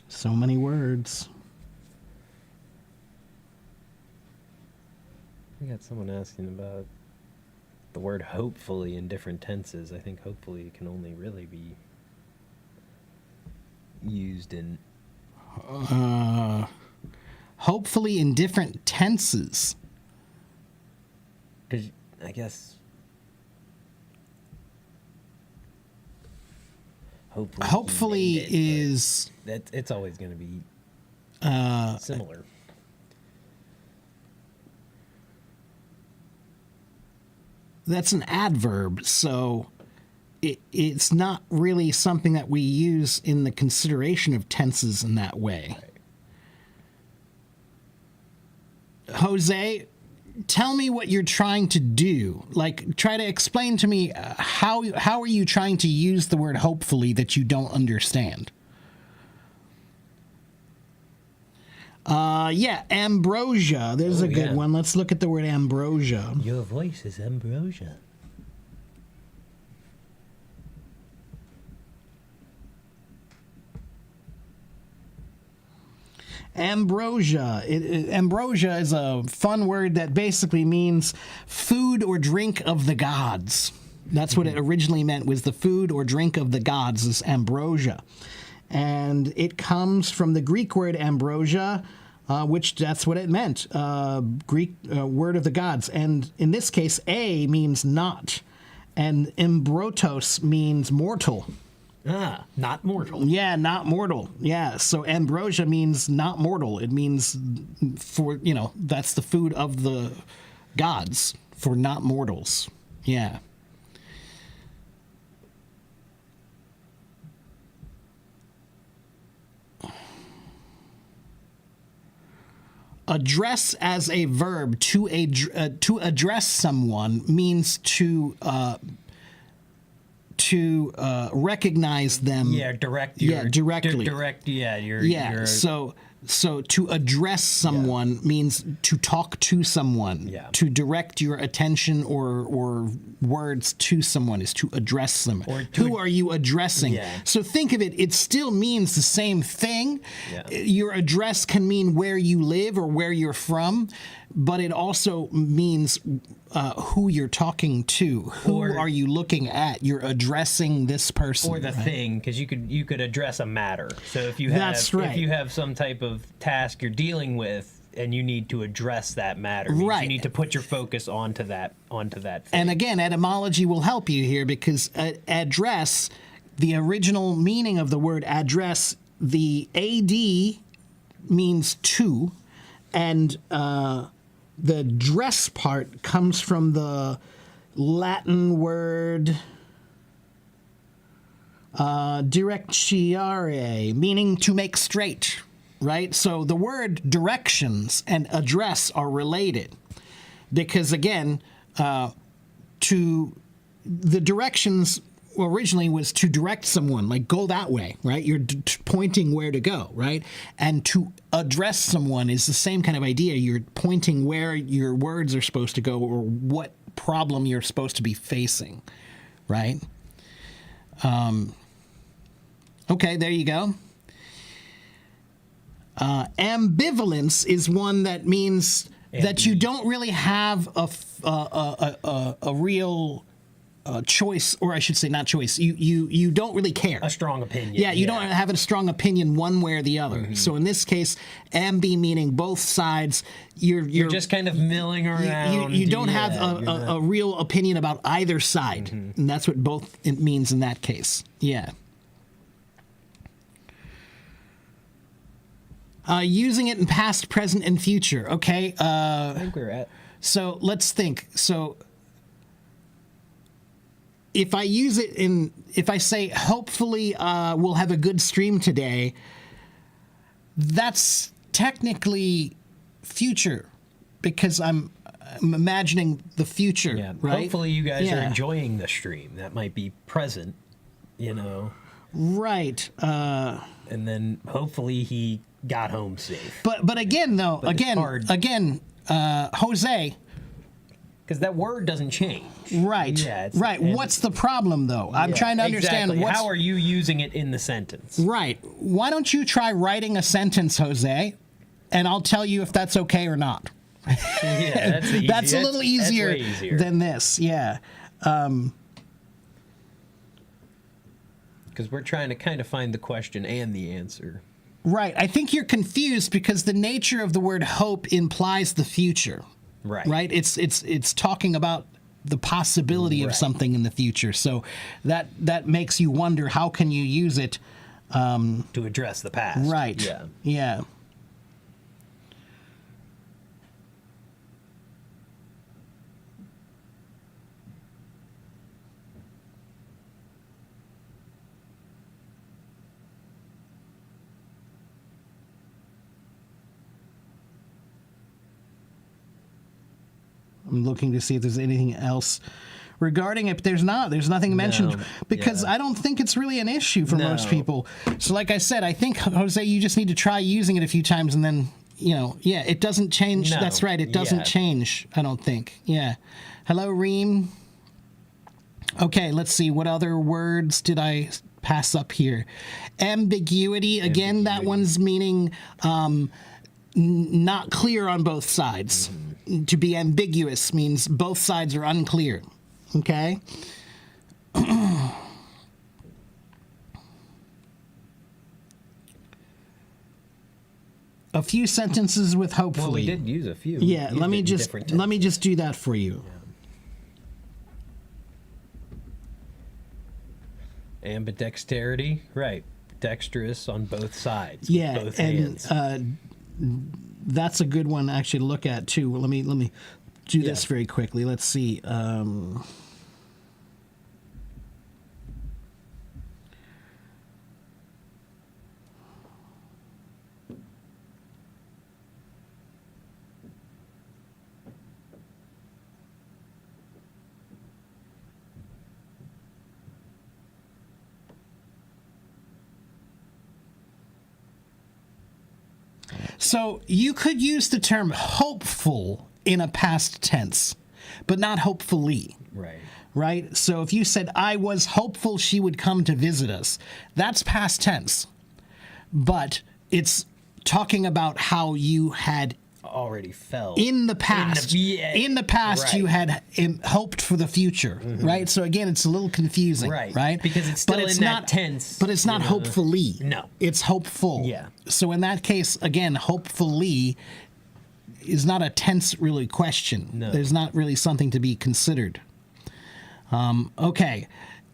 So many words. We got someone asking about the word hopefully in different tenses. I think hopefully can only really be used in Hopefully in different tenses. because I guess hopefully he made it, Is but it's always going to be similar. that's an adverb, so it's not really something that we use in the consideration of tenses in that way. Jose, tell me what you're trying to do. Like, try to explain to me how are you trying to use the word hopefully that you don't understand? Yeah, ambrosia. There's a good one. Let's look at the word ambrosia. Your voice is ambrosia. Ambrosia. Ambrosia is a fun word that basically means food or drink of the gods. That's what it originally meant, was the food or drink of the gods is ambrosia. And it comes from the Greek word ambrosia, which that's what it meant, Greek word of the gods. And in this case, a means not, and embrotos means mortal. Not mortal. Yeah, not mortal. Yeah, so ambrosia means not mortal. It means that's the food of the gods for not mortals. Yeah. Address as a verb to address someone means to recognize them. Yeah, direct. Directly. Direct. Yeah, So to address someone means to talk to someone. Yeah. To direct your attention or words to someone is to address them. Who are you addressing? Yeah. So think of it, it still means the same thing. Yeah. Your address can mean where you live or where you're from, but it also means who you're talking to. Who are you looking at? You're addressing this person. Or the thing, because you could address a matter. So if you have if you have some type of task you're dealing with and you need to address that matter, right, you need to put your focus onto that thing. And again, etymology will help you here, because address, the original meaning of the word address, the AD means to, and the dress part comes from the Latin word directiare, meaning to make straight, right? So the word directions and address are related, because again, to the directions originally was to direct someone, like go that way, right? You're pointing where to go, right? And to address someone is the same kind of idea. You're pointing where your words are supposed to go or what problem you're supposed to be facing, right? Okay, there you go. Ambivalence is one that means that you don't really have a real choice, or I should say not choice. You don't really care. A strong opinion. Yeah, you don't have a strong opinion one way or the other. Mm-hmm. So in this case, ambi meaning both sides. You're just kind of milling around. You don't have a real opinion about either side, Mm-hmm. and that's what both it means in that case. Yeah. Using it in past, present, and future. Okay. I think we're at. So let's think. So if I use it if I say, hopefully we'll have a good stream today, that's technically future, because I'm imagining the future, Yeah. right? Hopefully you guys are Yeah. enjoying the stream. That might be present, Right. And then hopefully he got home safe. But again, though, But it's hard. Jose. Because that word doesn't change. Right. Yeah, Right. What's the problem, though? I'm trying to understand exactly. what's... How are you using it in the sentence? Right. Why don't you try writing a sentence, Jose, and I'll tell you if that's okay or not. Yeah, that's easy. That's a little That's easier, way easier than this. Yeah. because we're trying to kind of find the question and the answer. Right. I think you're confused because the nature of the word hope implies the future. Right. Right. It's talking about the possibility of Right. something in the future. So that makes you wonder, how can you use it? To address the past. Right. Yeah. Yeah. I'm looking to see if there's anything else regarding it. But there's nothing mentioned, because yeah. I don't think it's really an issue for most No. people. So like I said, I think, Jose, you just need to try using it a few times, and then, it doesn't change. No. That's right. It doesn't Yeah. change, I don't think. Yeah. Hello, Reem. Okay, let's see. What other words did I pass up here. Ambiguity, again, that one's meaning not clear on both sides. To be ambiguous means both sides are unclear. Okay? A few sentences with hopefully. Well, we did use a few. Yeah, Used let me it in just different let me tenses. just do that for you. Ambidexterity, right? Dexterous on both sides. Yeah, with both and hands. That's a good one actually to look at too. Let me do this Yeah. very quickly. Let's see. So you could use the term hopeful in a past tense, but not hopefully. Right. Right? So if you said, I was hopeful she would come to visit us, that's past tense. But it's talking about how you had Already felt. in the past, in the past you right. had hoped for the future, right? So again, it's a little confusing, Right. Because it's But still it's in that not tense, But it's not you know. hopefully. No. It's hopeful. Yeah. So in that case, again, hopefully is not a tense really question. No. There's not really something to be considered. Okay.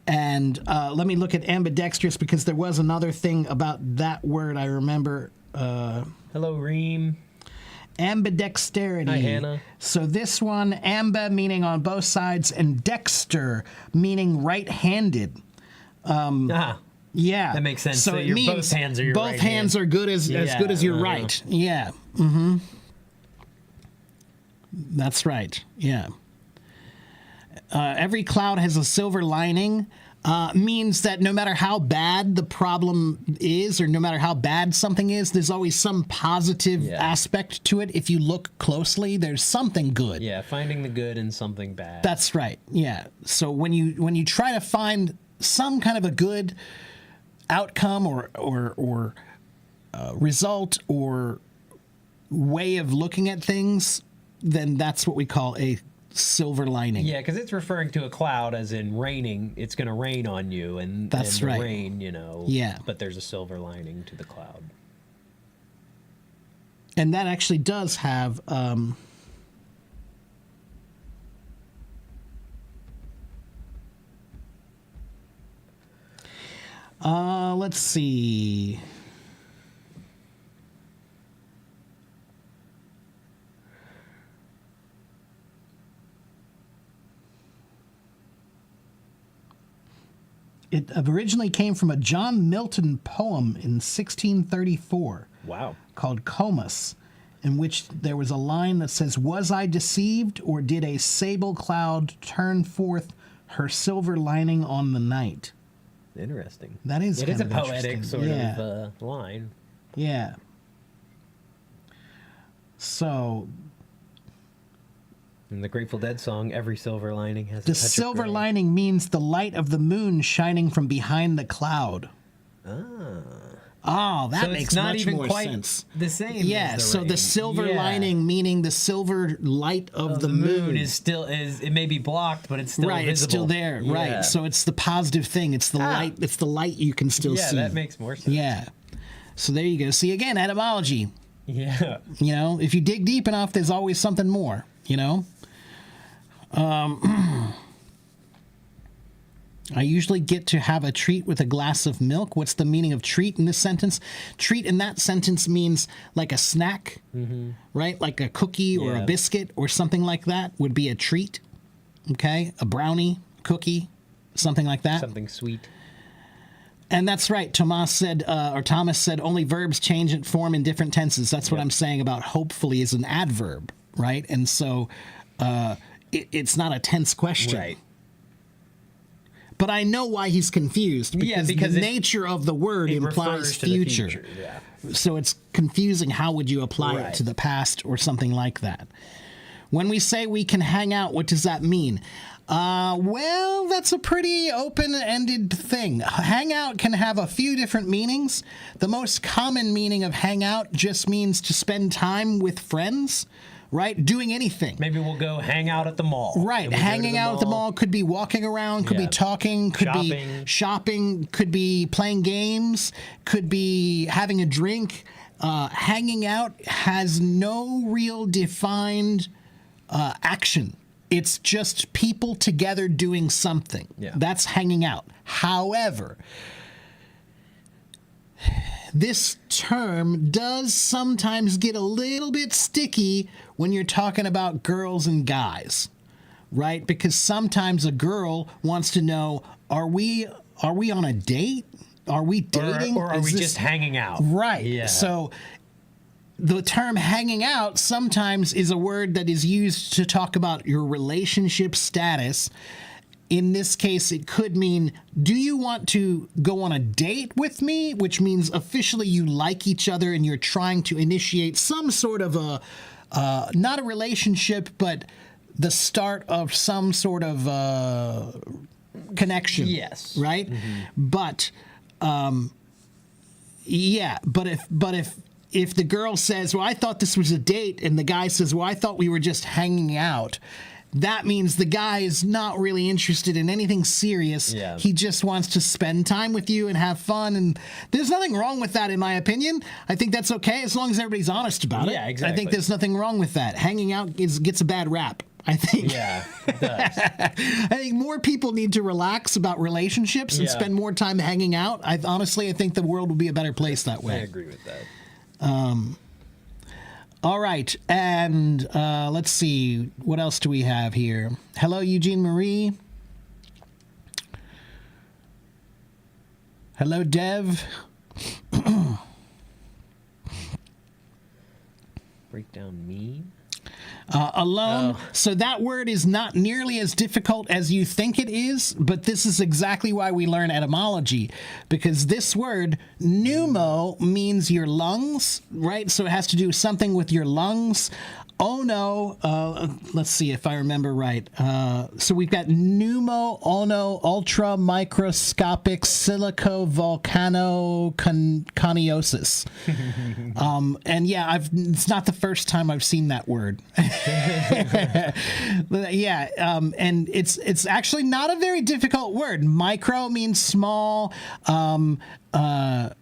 And let me look at ambidextrous because there was another thing about that word I remember. Hello, Reem. Ambidexterity. Hi, Hannah. So this one, amba meaning on both sides, and dexter meaning right-handed. Ah, Yeah, That makes sense. So So it your means both hands are your both right hands hand. are good as good as your Yeah, right. Yeah. Mm-hmm. That's right. Yeah. Every cloud has a silver lining. Means that no matter how bad the problem is, or no matter how bad something is, there's always some positive Yeah. aspect to it. If you look closely, there's something good. yeah, finding the good in something bad. That's right. Yeah. So when you try to find some kind of a good outcome or result or way of looking at things, then that's what we call a silver lining. Yeah, because it's referring to a cloud as in raining. It's going to rain on you, and That's and the right. rain, you know. Yeah. But there's a silver lining to the cloud. And that actually does have let's see. It originally came from a John Milton poem in 1634 Wow. called Comus, in which there was a line that says, "Was I deceived, or did a sable cloud turn forth her silver lining on the night?" Interesting. That is It is a kind of poetic interesting. sort Yeah. of line. Yeah. So In the Grateful Dead song, every silver lining has the a touch silver of gray. lining means the light of the moon shining from behind the cloud. Oh, that So makes it's not much even more quite sense. the same. Yeah, as so rain. the silver Yeah. lining meaning the silver light of the moon is still it may be blocked, but it's still right, it's still visible. there. Yeah. Right. So it's the positive thing. It's the light. It's the light you can still yeah, see. that makes more sense. Yeah. So there you go. See again, etymology. Yeah. You know, if you dig deep enough, there's always something more. You know. I usually get to have a treat with a glass of milk. What's the meaning of treat in this sentence? Treat in that sentence means like a snack, right? Like a cookie or a Yeah. biscuit or something like that would be a treat. Okay? A brownie, cookie, something like that. Something sweet. And that's right. Thomas said only verbs change in form in different tenses. That's what I'm saying about hopefully is an adverb, right? And so it's not a tense question. Right. But I know why he's confused because because the it- nature of the word It implies refers to the future. Yeah. So it's confusing. How would you apply it Right. to the past or something like that? When we say we can hang out, what does that mean? Well, that's a pretty open-ended thing. Hang out can have a few different meanings. The most common meaning of hang out just means to spend time with friends, right? Doing anything. Maybe we'll go hang out at the mall. Right. And we go to Hanging out at the mall could be walking around, could be Yeah. talking, could be shopping, could be playing games, could be having a drink. Hanging out has no real defined action. It's just people together doing something. Yeah. That's hanging out. However, this term does sometimes get a little bit sticky when you're talking about girls and guys, right? Because sometimes a girl wants to know, are we on a date? Are we dating? Or are Is we this- just hanging out? Right. Yeah. So the term hanging out sometimes is a word that is used to talk about your relationship status. In this case, it could mean, do you want to go on a date with me? Which means officially you like each other and you're trying to initiate some sort of not a relationship, but the start of some sort of connection. Yes. Right? But, yeah, but if the girl says, well, I thought this was a date, and the guy says, well, I thought we were just hanging out, that means the guy is not really interested in anything serious. Yeah. He just wants to spend time with you and have fun, and there's nothing wrong with that, in my opinion. I think that's okay as long as everybody's honest about it. Yeah, I exactly. think there's nothing wrong with that. Hanging out gets a bad rap, I think. Yeah, it does. I think more people need to relax about relationships and Yeah. spend more time hanging out. I think the world will be a better place that I way. agree with that. All right, and let's see, what else do we have here? Hello, Eugene Marie. Hello, Dev. Breakdown mean? Alone. So that word is not nearly as difficult as you think it is, but this is exactly why we learn etymology, because this word, pneumo, means your lungs, right? So it has to do something with your lungs. Ono, let's see if I remember right. So we've got pneumo, ono, ultra microscopic silico volcanoconiosis. And yeah, it's not the first time I've seen that word. Yeah, and it's actually not a very difficult word. Micro means small.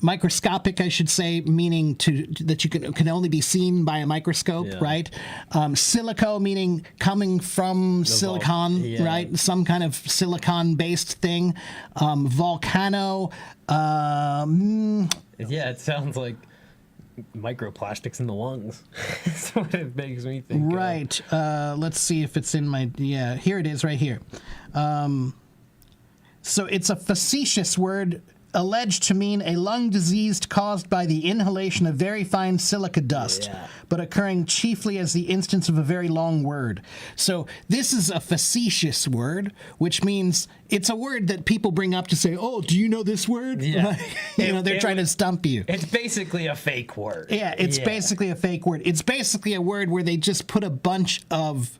Microscopic, I should say, meaning that you can only be seen by a microscope, Yeah. right? Silico meaning coming from silicon, yeah. right? Some kind of silicon-based thing. Volcano. Yeah, it sounds like microplastics in the lungs. That's what it makes me think. Right. Let's see if it's in my... Yeah, here it is right here. So it's a facetious word alleged to mean a lung disease caused by the inhalation of very fine silica dust, Yeah. but occurring chiefly as the instance of a very long word. So this is a facetious word, which means it's a word that people bring up to say, oh, do you know this word? Yeah. They're trying to stump you. It's basically a fake word. Yeah, it's basically a fake word. It's basically a word where they just put a bunch of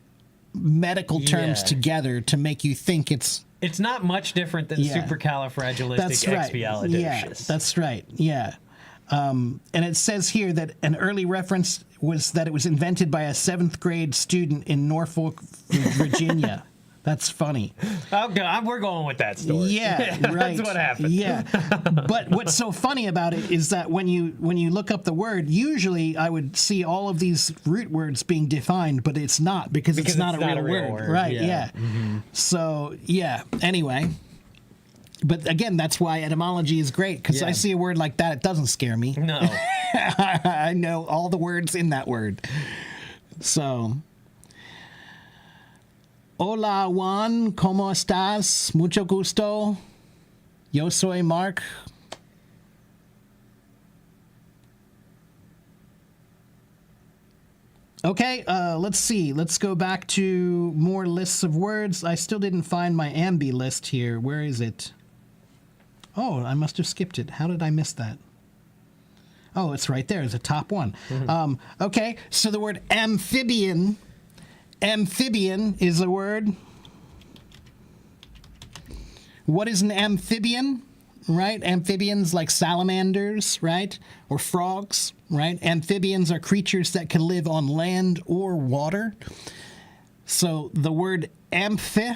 medical terms Yeah. together to make you think it's... It's not much different than Yeah. supercalifragilisticexpialidocious. Yeah, that's right. Yeah. And it says here that an early reference was that it was invented by a 7th grade student in Norfolk, Virginia. That's funny. Okay, we're going with that story. Yeah, right. That's what happened. Yeah, but what's so funny about it is that when you look up the word, usually I would see all of these root words being defined, but it's not because it's not a real word. Right? Yeah. So yeah. Anyway. But again, that's why etymology is great, because I Yeah. see a word like that, it doesn't scare me. No. I know all the words in that word. So, hola Juan, ¿cómo estás? Mucho gusto. Yo soy Mark. Okay, let's see. Let's go back to more lists of words. I still didn't find my ambi list here. Where is it? Oh, I must have skipped it. How did I miss that? Oh, it's right there. It's the top one. Okay, so the word amphibian Amphibian is a word. What is an amphibian? Right? Amphibians like salamanders, right? Or frogs, right? Amphibians are creatures that can live on land or water. So the word amphi,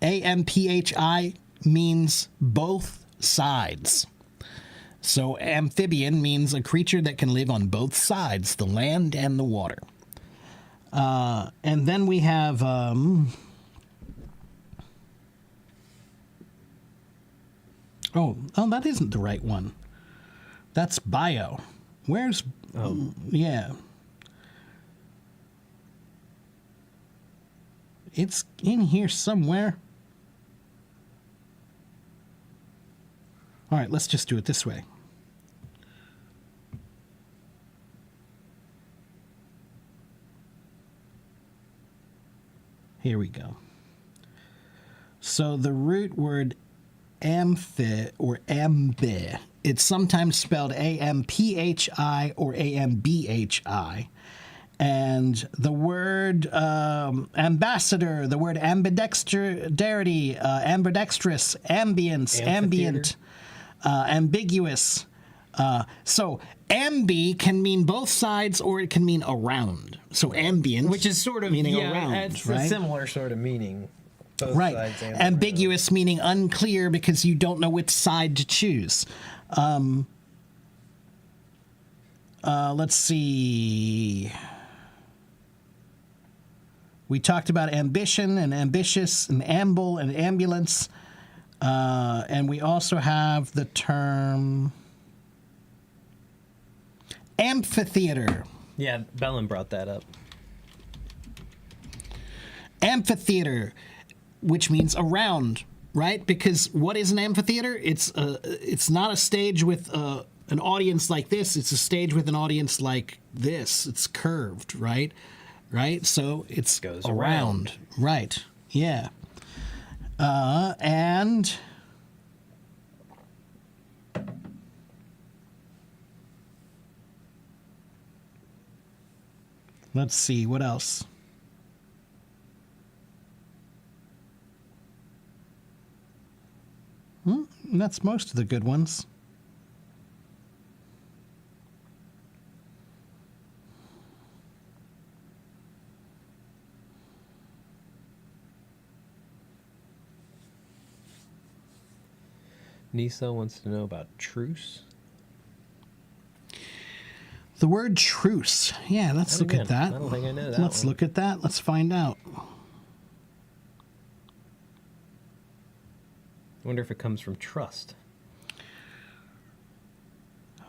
A-M-P-H-I, means both sides. So amphibian means a creature that can live on both sides, the land and the water. And then we have... Oh, that isn't the right one. That's bio. Where's... Oh. Yeah. It's in here somewhere. All right, let's just do it this way. Here we go. So the root word amphi or ambi, it's sometimes spelled A-M-P-H-I or A-M-B-H-I. And the word ambassador, the word ambidexterity, ambidextrous, ambience, ambient, ambiguous. So ambi can mean both sides or it can mean around. So ambient, Which is sort of meaning yeah, around, it's right? a similar sort of meaning. Both Right. sides and Ambiguous meaning unclear because you don't know which side to choose. Let's see. We talked about ambition and ambitious and amble and ambulance. And we also have the term amphitheater. Yeah, Bellin brought that up. Amphitheater, which means around, right? Because what is an amphitheater? It's not a stage with an audience like this. It's a stage with an audience like this. It's curved, right? Right? So it goes around. Right. Yeah. And let's see, what else? That's most of the good ones. Nisa wants to know about truce. The word truce. Yeah, let's look at that. I don't think I know that Let's one. look at that. Let's find out. I wonder if it comes from trust.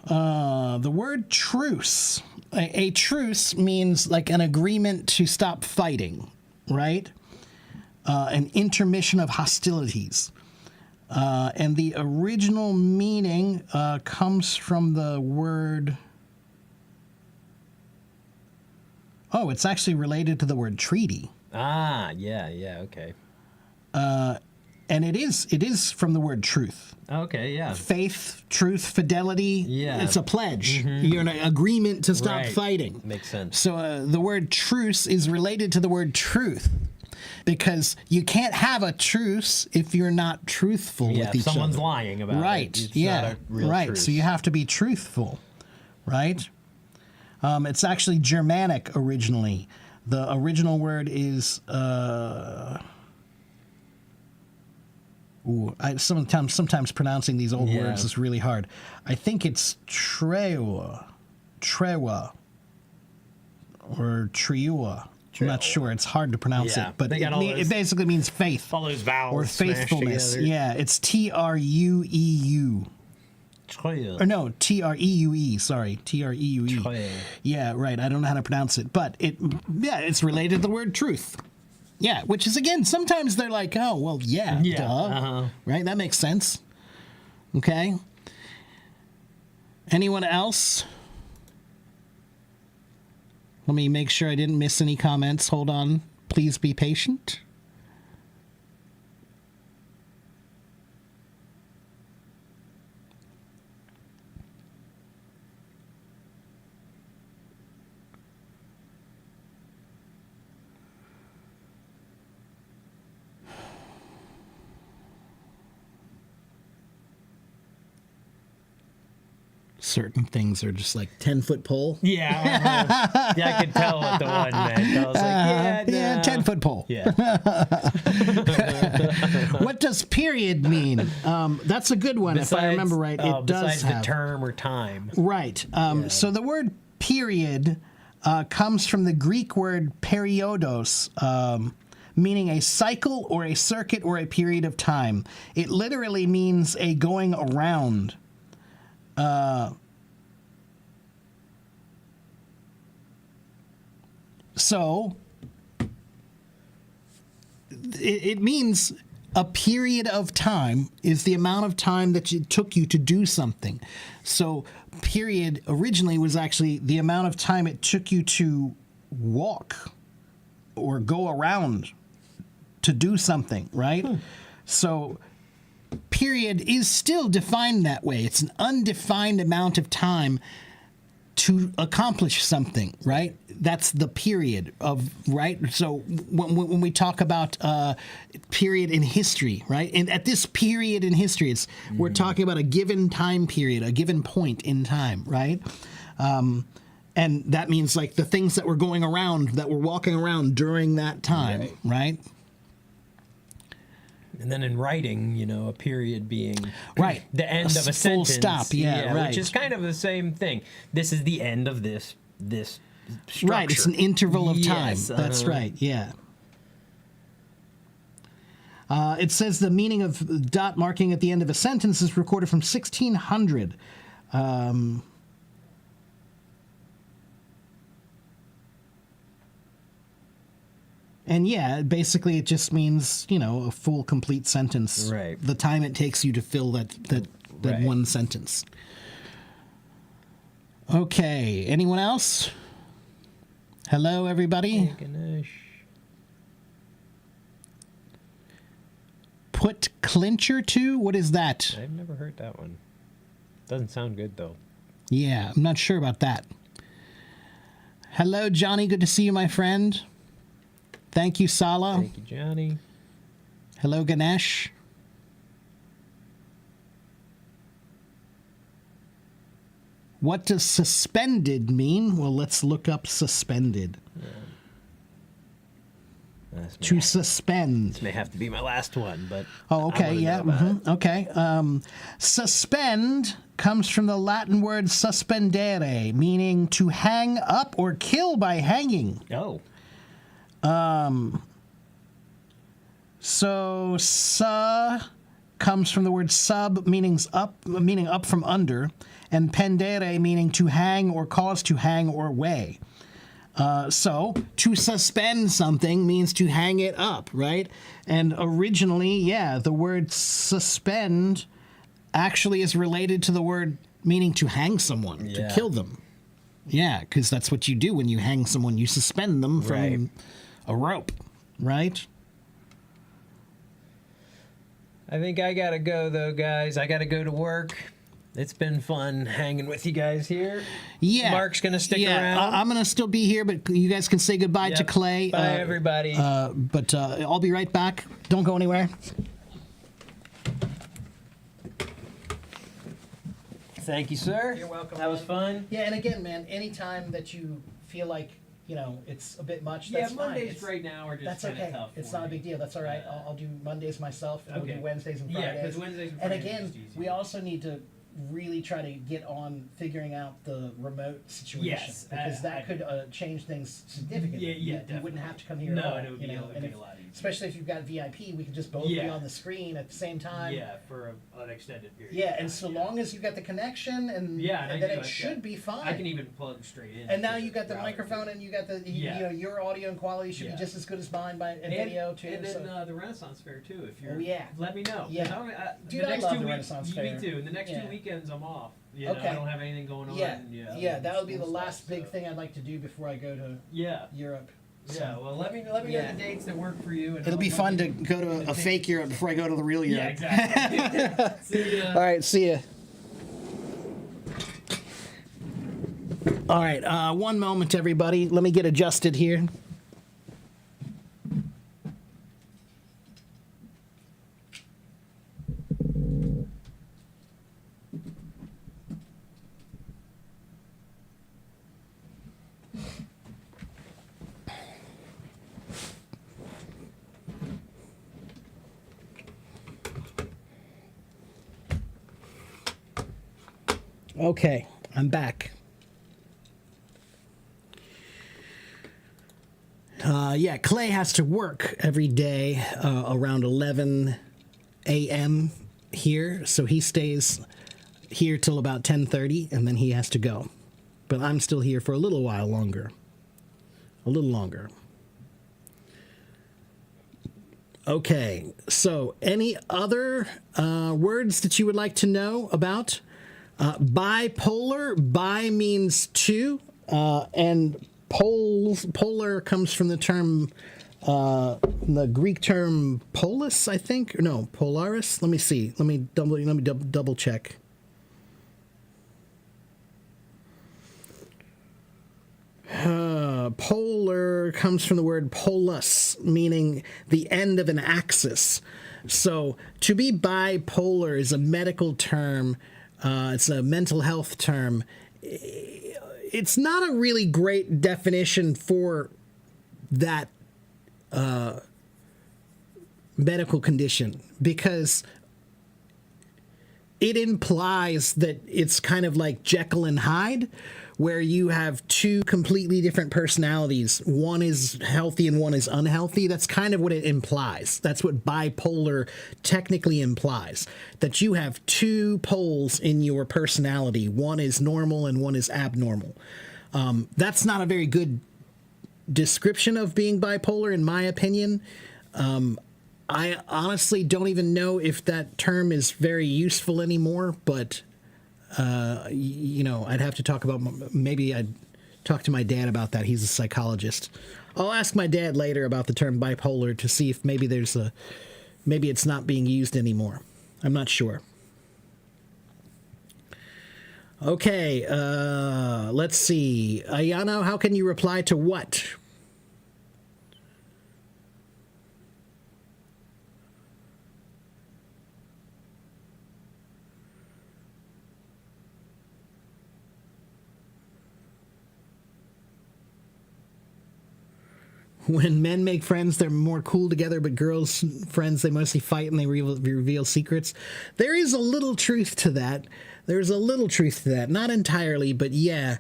The word truce. A truce means like an agreement to stop fighting, right? An intermission of hostilities. And the original meaning comes from the word... Oh, it's actually related to the word treaty. Ah, yeah, okay. And it is from the word truth. Okay, yeah. Faith, truth, fidelity. Yeah. It's a pledge. You're in an agreement to stop Right. fighting. Makes sense. So the word truce is related to the word truth. Because you can't have a truce if you're not truthful Yeah, with if each someone's other. lying about right. it. It's yeah. not a real right. truce. So you have to be truthful. Right? It's actually Germanic originally. The original word is sometimes pronouncing these old words is really hard. I think it's trewa, or triua. I'm not sure. It's hard to pronounce Yeah, it, but they got all it those- basically means faith All those vowels or smashed faithfulness. together. Yeah, it's T-R-U-E-U. Or no, T-R-E-U-E. Sorry, T-R-E-U-E. Treu. Yeah, right. I don't know how to pronounce it, but it's related to the word truth. Yeah, which is again, sometimes they're like, oh, well, yeah, duh. Right? That makes sense. Okay. Anyone else? Let me make sure I didn't miss any comments. Hold on. Please be patient. certain things are just like 10-foot pole. Yeah, yeah, I could tell what the one meant. I was like, Yeah, 10-foot pole. Yeah. What does period mean? That's a good one. If I remember right, it does besides have the term or time. right. So the word period comes from the Greek word periodos, meaning a cycle or a circuit or a period of time. It literally means a going around. So it means a period of time is the amount of time that it took you to do something. So period originally was actually the amount of time it took you to walk or go around to do something, right? So period is still defined that way. It's an undefined amount of time to accomplish something, right? That's the period of, right? So when we talk about period in history, right? And at this period in history, we're talking about a given time period, a given point in time, right? And that means like the things that were going around, that were walking around during that time, right? And then in writing, you know, a period being Right. the end of a full sentence. stop, yeah, right. Which is kind of the same thing. This is the end of this structure. Right, it's an interval of time. Yes, That's right, yeah. It says the meaning of dot marking at the end of a sentence is recorded from 1600. And yeah, basically it just means, you know, a full, complete sentence. Right. The time it takes you to fill that Right. one sentence. Okay, anyone else? Hello, everybody. Ganesh. Put clincher to? What is that? I've never heard that one. Doesn't sound good though. Yeah, I'm not sure about that. Hello, Johnny. Good to see you, my friend. Thank you, Sala. Thank you, Johnny. Hello, Ganesh. What does suspended mean? Well, let's look up suspended. To suspend. This may have to be my last one, but Oh, okay, I wanna yeah, know about it. okay. Suspend comes from the Latin word suspendere, meaning to hang up or kill by hanging. Oh, So comes from the word sub, meaning up from under, and pendere, meaning to hang or cause to hang or weigh. So to suspend something means to hang it up, right? And originally, yeah, the word suspend actually is related to the word meaning to hang someone, to Yeah. kill them. Yeah, because that's what you do when you hang someone. You suspend them from Right. a rope, right? I think I gotta go though, guys. I gotta go to work. It's been fun hanging with you guys here. Yeah. Mark's gonna stick yeah, around. I'm going to still be here, but you guys can say goodbye to Yep. Clay. Bye, everybody. But I'll be right back. Don't go anywhere. Thank you, sir. You're welcome, That was man. fun. Yeah, and again, man, anytime that you feel like, you know, it's a bit much, Yeah, that's fine. Mondays It's- right now are just That's kind of okay. tough. It's for not a me. big deal. That's all right. I'll do Mondays myself, and we'll Okay. do Wednesdays and Yeah, Fridays. 'cause Wednesdays and And Fridays are again, just easier. we also need to really try to get on figuring out the remote situation, Yes, because that could change things significantly. Yeah, yeah, You wouldn't have to come here No, at all. it would be- you know, it would and be if- a lot easier. Especially if you've got VIP, we could just both be Yeah. on the screen at the same time. Yeah, for an extended period. Yeah, of and time, so yeah. long as you got the connection, and Yeah, and I then do, it I've should got- be fine. I can even plug straight in. And now to you got the router. microphone, and you got the Yeah. you know, your audio and quality should Yeah. be just as good as mine and video too. And then so. the Renaissance Fair too. If you're, Oh, yeah. let me know. 'Cause Yeah. Dude, I love the Renaissance Fair. Me too. And the next Yeah. 2 weekends I'm off. You know, Okay. I don't have anything going on. Yeah, Yeah, yeah, that would be the school last stuff, big so. thing I'd like to do before I go to Yeah. Europe. So. Yeah. Well, let me Yeah. know the dates that work for you. And It'll be I'll fun to fucking- go to a fake Europe before I go to the real Europe. Yeah, exactly. See ya. All right, see ya. All right, one moment, everybody. Let me get adjusted here. Okay, I'm back. Yeah, Clay has to work every day around 11 a.m. here, so he stays here till about 10:30, and then he has to go. But I'm still here for a little while longer. A little longer. Okay, so any other words that you would like to know about? Bipolar, bi means two, and polar comes from the term, the Greek term polis, I think. No, polaris. Let me see. Let me double check. Polar comes from the word polus, meaning the end of an axis. So to be bipolar is a medical term. It's a mental health term. It's not a really great definition for that medical condition because it implies that it's kind of like Jekyll and Hyde, where you have two completely different personalities. One is healthy and one is unhealthy. That's kind of what it implies. That's what bipolar technically implies, that you have two poles in your personality. One is normal and one is abnormal. That's not a very good description of being bipolar, in my opinion. I honestly don't even know if that term is very useful anymore, but I'd have to talk about, maybe I'd talk to my dad about that. He's a psychologist. I'll ask my dad later about the term bipolar to see if maybe maybe it's not being used anymore. I'm not sure. Okay, let's see. Ayano, how can you reply to what? When men make friends, they're more cool together, but girls' friends, they mostly fight and they reveal secrets. There is a little truth to that. There's a little truth to that. Not entirely, but yeah.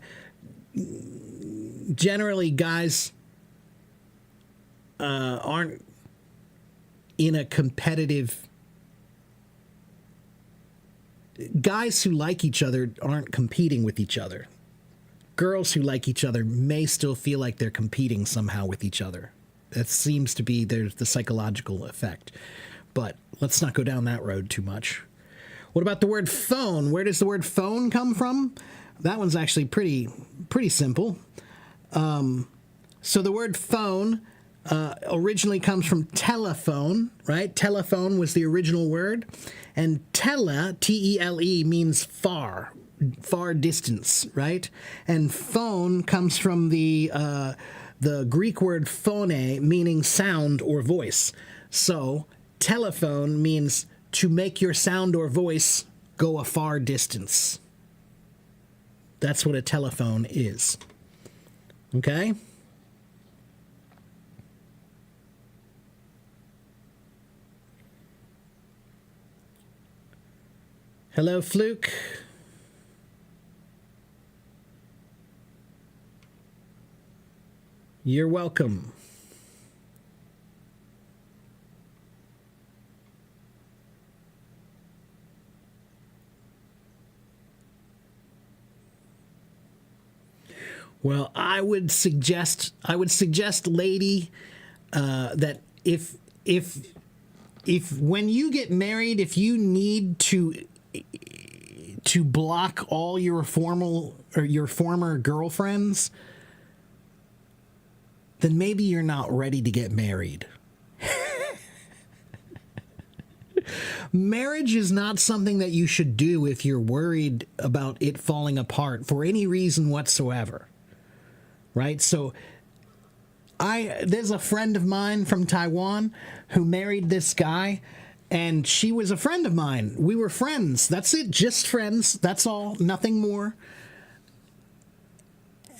Generally, guys aren't in a competitive... Guys who like each other aren't competing with each other. Girls who like each other may still feel like they're competing somehow with each other. That seems to be the psychological effect. But let's not go down that road too much. What about the word phone? Where does the word phone come from? That one's actually pretty simple. So the word phone originally comes from telephone, right? Telephone was the original word. And tele, T-E-L-E, means far distance, right? And phone comes from the Greek word phone, meaning sound or voice. So telephone means to make your sound or voice go a far distance. That's what a telephone is. Okay? Hello, Fluke. You're welcome. Well, I would suggest, lady, that if when you get married, if you need to block all your former girlfriends, then maybe you're not ready to get married. Marriage is not something that you should do if you're worried about it falling apart for any reason whatsoever. Right? So there's a friend of mine from Taiwan who married this guy, and she was a friend of mine. We were friends. That's it. Just friends. That's all. Nothing more.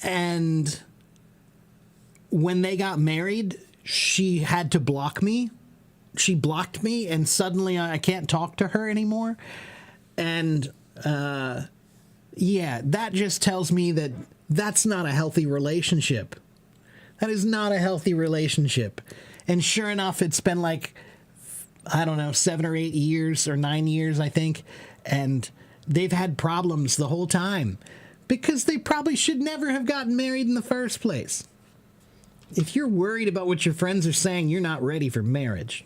And when they got married, she had to block me. She blocked me, and suddenly I can't talk to her anymore. And Yeah, that just tells me that that's not a healthy relationship. That is not a healthy relationship. And sure enough, it's been like, I don't know, 7 or 8 years or 9 years, I think. And they've had problems the whole time because they probably should never have gotten married in the first place. If you're worried about what your friends are saying, you're not ready for marriage.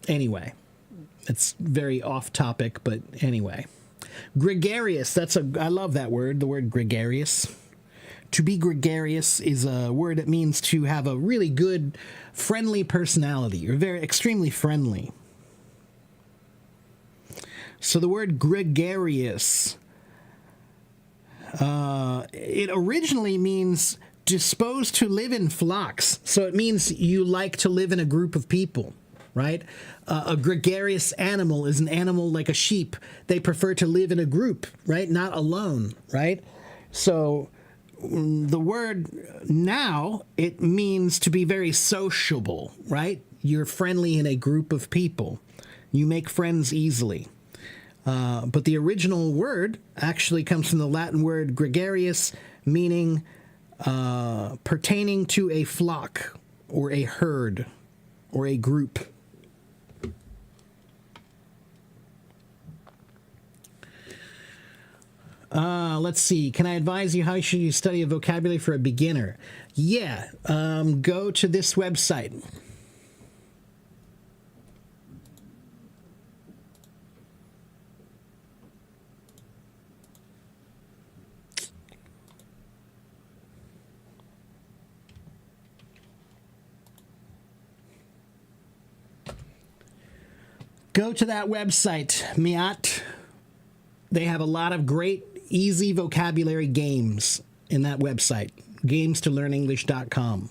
Anyway, it's very off topic, but anyway. Gregarious, I love that word, the word gregarious. To be gregarious is a word that means to have a really good, friendly personality, or very extremely friendly. So the word gregarious, it originally means disposed to live in flocks. So it means you like to live in a group of people, right? A gregarious animal is an animal like a sheep. They prefer to live in a group, right? Not alone, right? So the word now, it means to be very sociable, right? You're friendly in a group of people. You make friends easily. But the original word actually comes from the Latin word gregarious, meaning pertaining to a flock or a herd or a group. Let's see. Can I advise you how should you study a vocabulary for a beginner? Yeah. Go to this website. Go to that website, Miat. They have a lot of great, easy vocabulary games in that website. GamesToLearnEnglish.com.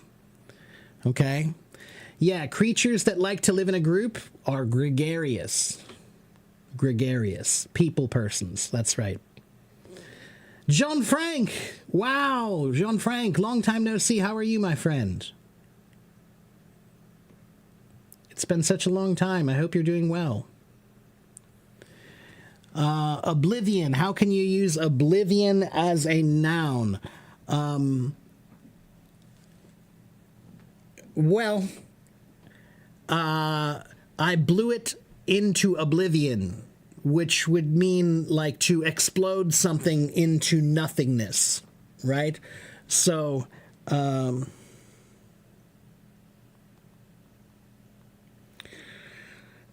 Okay? Yeah, creatures that like to live in a group are gregarious. Gregarious. People persons. That's right. Jean Frank. Wow, Jean Frank. Long time no see. How are you, my friend? It's been such a long time. I hope you're doing well. Oblivion. How can you use oblivion as a noun? Well, I blew it into oblivion, which would mean like to explode something into nothingness, right? So,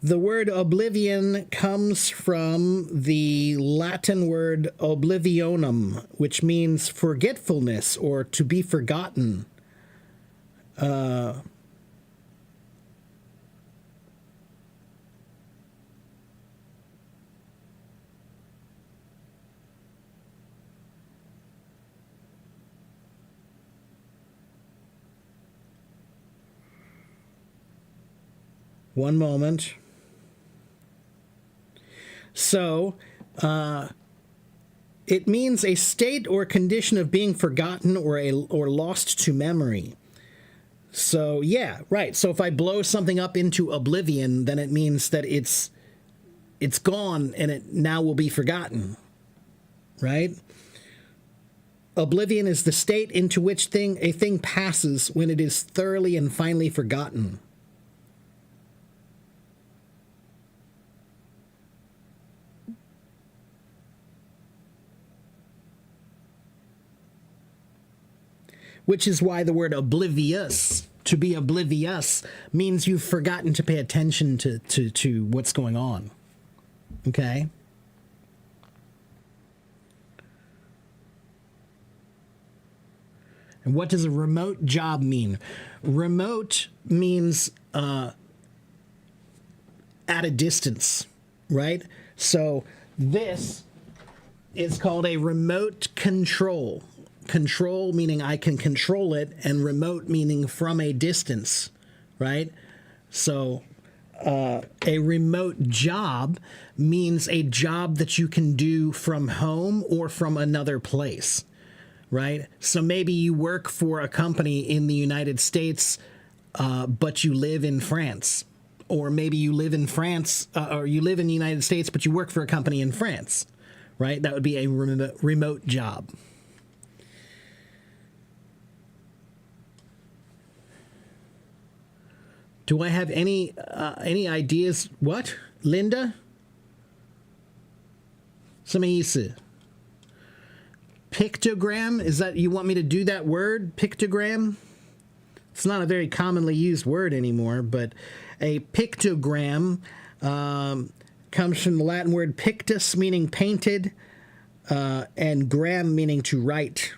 the word oblivion comes from the Latin word oblivionum, which means forgetfulness or to be forgotten. One moment. So, it means a state or condition of being forgotten or lost to memory. So, yeah, right. So if I blow something up into oblivion, then it means that it's gone and it now will be forgotten, right? Oblivion is the state into which a thing passes when it is thoroughly and finally forgotten. Which is why the word oblivious, to be oblivious, means you've forgotten to pay attention to what's going on. Okay? And what does a remote job mean? Remote means at a distance, right? So this is called a remote control. Control meaning I can control it, and remote meaning from a distance, right? So a remote job means a job that you can do from home or from another place, right? So maybe you work for a company in the United States, but you live in France. Or maybe you live in France, or you live in the United States, but you work for a company in France. right? That would be a remote job. Do I have any ideas? What? Linda? Samaisa. Pictogram? Is that, you want me to do that word? Pictogram? It's not a very commonly used word anymore, but a pictogram comes from the Latin word pictus, meaning painted, and gram, meaning to write.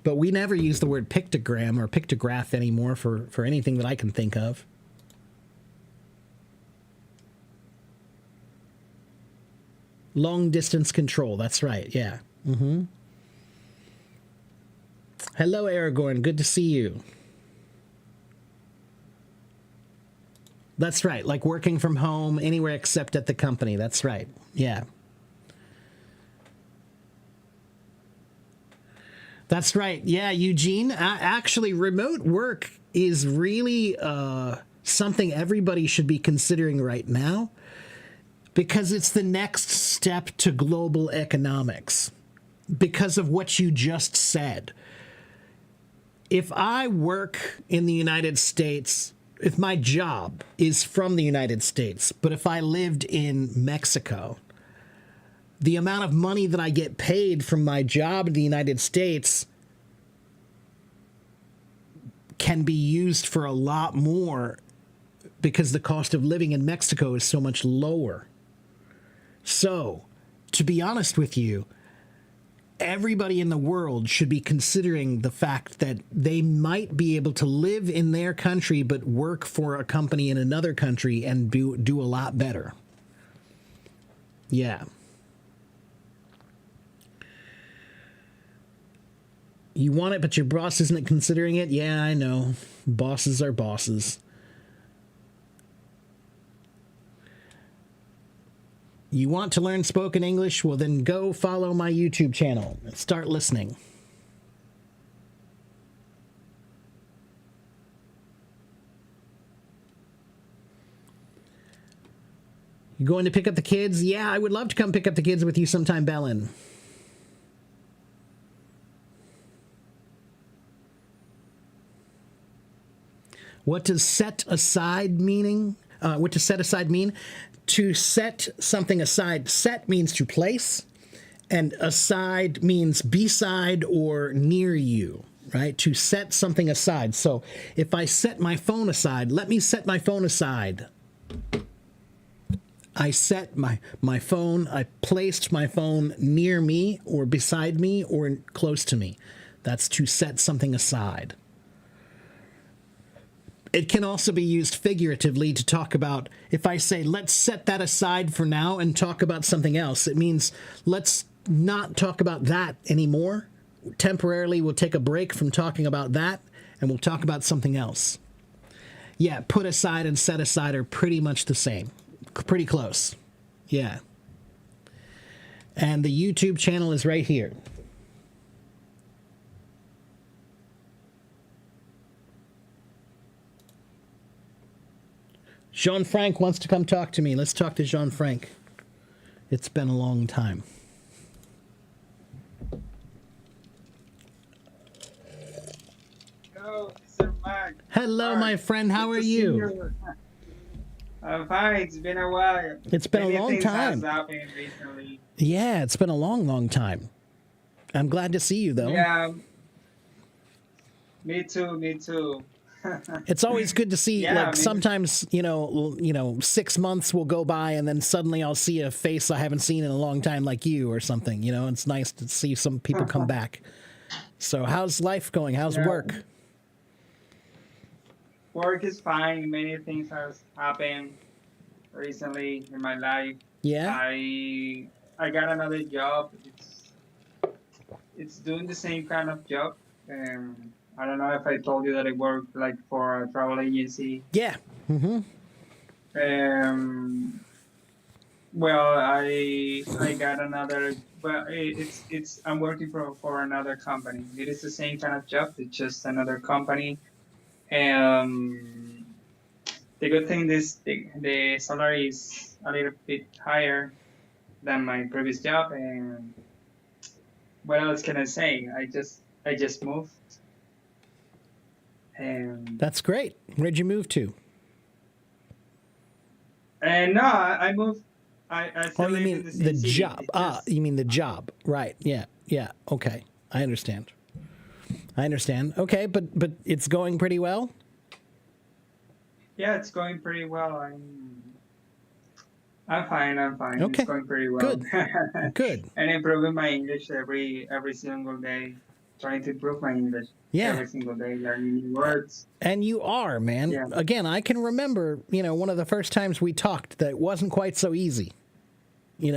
But we never use the word pictogram or pictograph anymore for anything that I can think of. Long distance control, that's right, yeah. Mm-hmm. Hello, Aragorn, good to see you. That's right, like working from home anywhere except at the company, that's right, yeah. That's right. Yeah, Eugene. Actually, remote work is really something everybody should be considering right now because it's the next step to global economics because of what you just said. If I work in the United States, if my job is from the United States, but if I lived in Mexico, the amount of money that I get paid from my job in the United States can be used for a lot more because the cost of living in Mexico is so much lower. So, to be honest with you, everybody in the world should be considering the fact that they might be able to live in their country but work for a company in another country and do a lot better. Yeah. You want it, but your boss isn't considering it? Yeah, I know. Bosses are bosses. You want to learn spoken English? Well, then go follow my YouTube channel and start listening. You going to pick up the kids? Yeah, I would love to come pick up the kids with you sometime, Bellin. What does set aside meaning? What does set aside mean? To set something aside. Set means to place, and aside means beside or near you, right? To set something aside. So if I set my phone aside, let me set my phone aside. I set my phone, I placed my phone near me or beside me or close to me. That's to set something aside. It can also be used figuratively to talk about, if I say, let's set that aside for now and talk about something else, it means let's not talk about that anymore. Temporarily, we'll take a break from talking about that and we'll talk about something else. Yeah, put aside and set aside are pretty much the same. Pretty close. Yeah. And the YouTube channel is right here. Jean-Franc wants to come talk to me. Let's talk to Jean-Franc. It's been a long time. Hello, Mr. Mark. Hello, my friend. How are you? I'm fine. It's been a while. It's been a Many long things time. has happened recently. Yeah, it's been a long, long time. I'm glad to see you, though. Yeah. Me too. Me too. It's always good to see, Yeah, I like, mean- sometimes, you know, 6 months will go by and then suddenly I'll see a face I haven't seen in a long time like you or something, you know. It's nice to see some people come back. So how's life going? How's Yeah. work? Work is fine. Many things has happened recently in my life. Yeah? I got another job. It's doing the same kind of job. I don't know if I told you that I work like for a travel agency. Yeah. Mm-hmm. Well, I got another, but it's I'm working for another company. It is the same kind of job. It's just another company. the good thing is the salary is a little bit higher than my previous job, and what else can I say? I just moved, and That's great. Where'd you move to? no, I moved. I Oh, still you live mean in the the same city. job? It's Ah, just, you mean the job? Right. Yeah. Yeah. Okay. I understand. I understand. Okay, but it's going pretty well. yeah, it's going pretty well. I'm fine. I'm fine. It's Okay. going pretty well. Good. Good. And improving my English every single day. Trying to improve my English Yeah. every single day, learning new words. And you are, man. Yeah. Again, I can remember, one of the first times we talked that wasn't quite so easy. You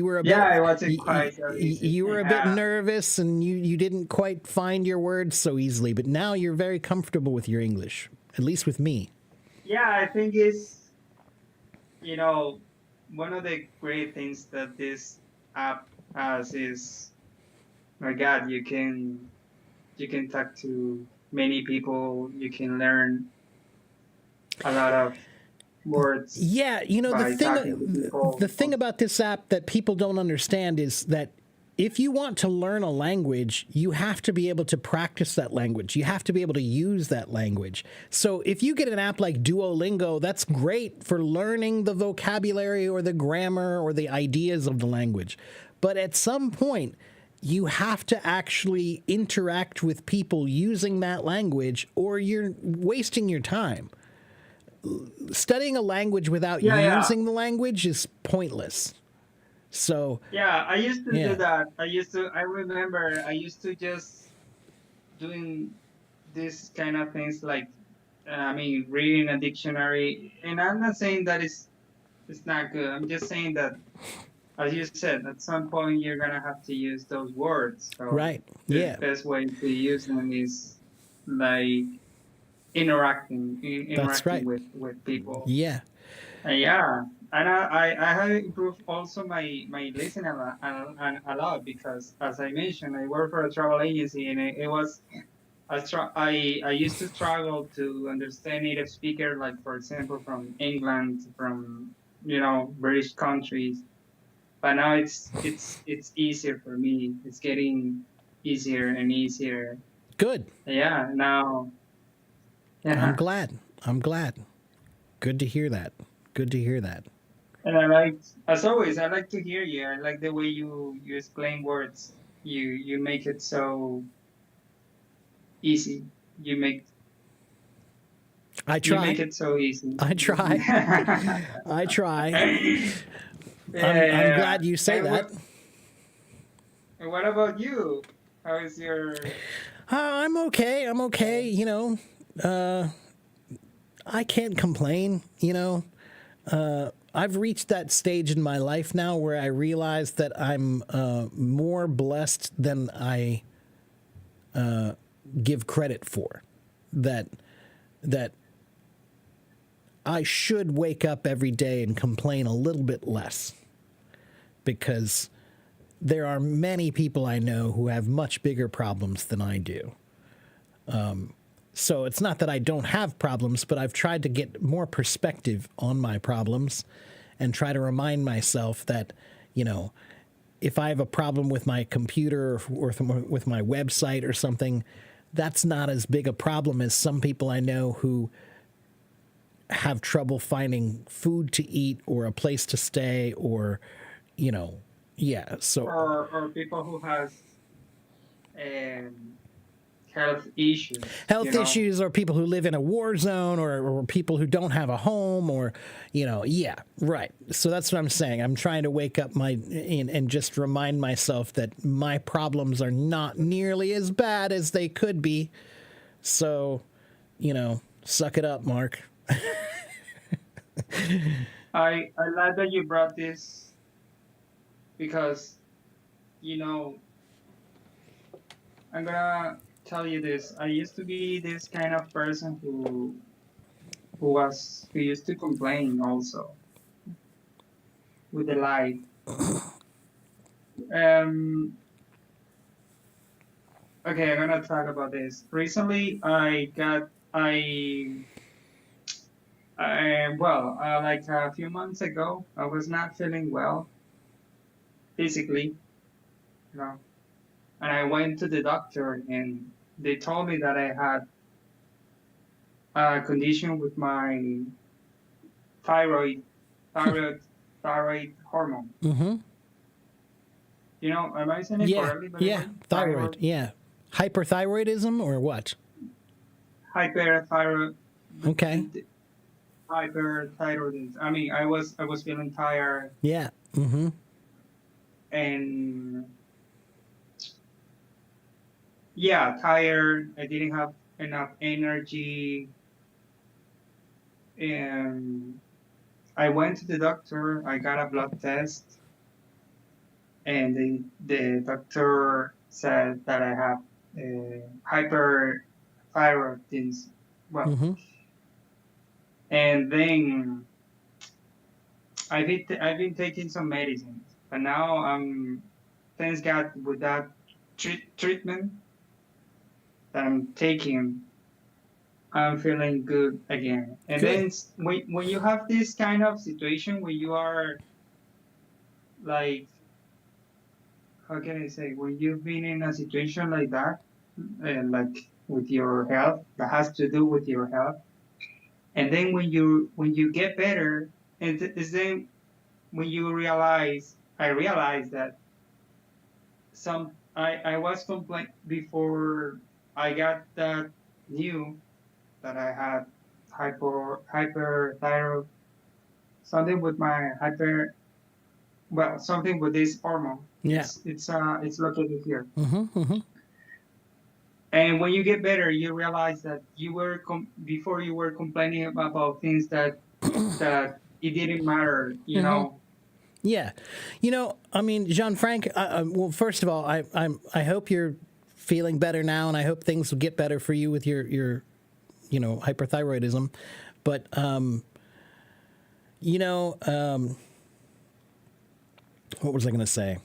were a bit, Yeah, it wasn't quite so easy. you were a bit Yeah. nervous and you didn't quite find your words so easily, but now you're very comfortable with your English, at least with me. Yeah, I think it's, one of the great things that this app has is, my God, you can talk to many people. You can learn a lot of words. Yeah, By talking to people. the thing about this app that people don't understand is that if you want to learn a language, you have to be able to practice that language. You have to be able to use that language. So if you get an app like Duolingo, that's great for learning the vocabulary or the grammar or the ideas of the language. But at some point, you have to actually interact with people using that language or you're wasting your time. Studying a language without Yeah. using the language is pointless. So, Yeah, I used to Yeah. do that. I remember I used to just doing these kind of things like, reading a dictionary. And I'm not saying that it's not good. I'm just saying that, as you said, at some point you're gonna have to use those words. So right. the Yeah. best way to use them is like interacting, That's right. with people. Yeah. Yeah, and I have improved also my listening a lot because, as I mentioned, I work for a travel agency, and it was I used to struggle to understand native speaker, like for example from England, from British countries, but now it's easier for me. It's getting easier and easier. Good. Yeah, now. Yeah. I'm glad. I'm glad. Good to hear that. Good to hear that. And I like, as always, I like to hear you. I like the way you explain words. You make it so easy. You make I you try. make it so easy. I try. I try. I'm Yeah. glad you say And that. And what about you? How is your? I'm okay. I'm okay. I can't complain. I've reached that stage in my life now where I realize that I'm more blessed than I give credit for. That I should wake up every day and complain a little bit less, because there are many people I know who have much bigger problems than I do. So it's not that I don't have problems, but I've tried to get more perspective on my problems and try to remind myself that, if I have a problem with my computer or with my website or something, that's not as big a problem as some people I know who have trouble finding food to eat or a place to stay or, yeah. So or people who has health issues. health issues, or people who live in a war zone, or people who don't have a home, or, yeah, right. So that's what I'm saying. I'm trying to wake up and just remind myself that my problems are not nearly as bad as they could be. So, suck it up, Mark. I like that you brought this because, I'm gonna tell you this. I used to be this kind of person who used to complain also with the life. Okay, I'm gonna talk about this. Recently, I Like a few months ago, I was not feeling well physically, you know, and I went to the doctor, and they told me that I had a condition with my thyroid, thyroid, thyroid hormone. Mm-hmm. You know, am I saying it Yeah, correctly? By the yeah, way? thyroid, yeah. Hyperthyroidism or what? Hyperthyroid. Okay. Hyperthyroidism. I mean, I was feeling tired Yeah. Mm-hmm. and yeah, tired. I didn't have enough energy, and I went to the doctor. I got a blood test, and the doctor said that I have hyperthyroidism. Well, Mm-hmm. and then I've been taking some medicines, but now thanks God with that treatment that I'm taking, I'm feeling good again. And Good. then when you have this kind of situation where you are like, how can I say, when you've been in a situation like that, like with your health, that has to do with your health, and then when you get better, and it's then when you realize, I realized that I was complaining before I got that new that I had hyperthyroid, something with my something with this hormone. Yeah. It's located here. Mm-hmm. Mm-hmm. And when you get better, you realize that before you were complaining about things that it didn't matter, you know. Yeah. You know, I mean, Jean-Franc, well, first of all, I hope you're feeling better now, and I hope things will get better for you with your hyperthyroidism. But, what was I going to say?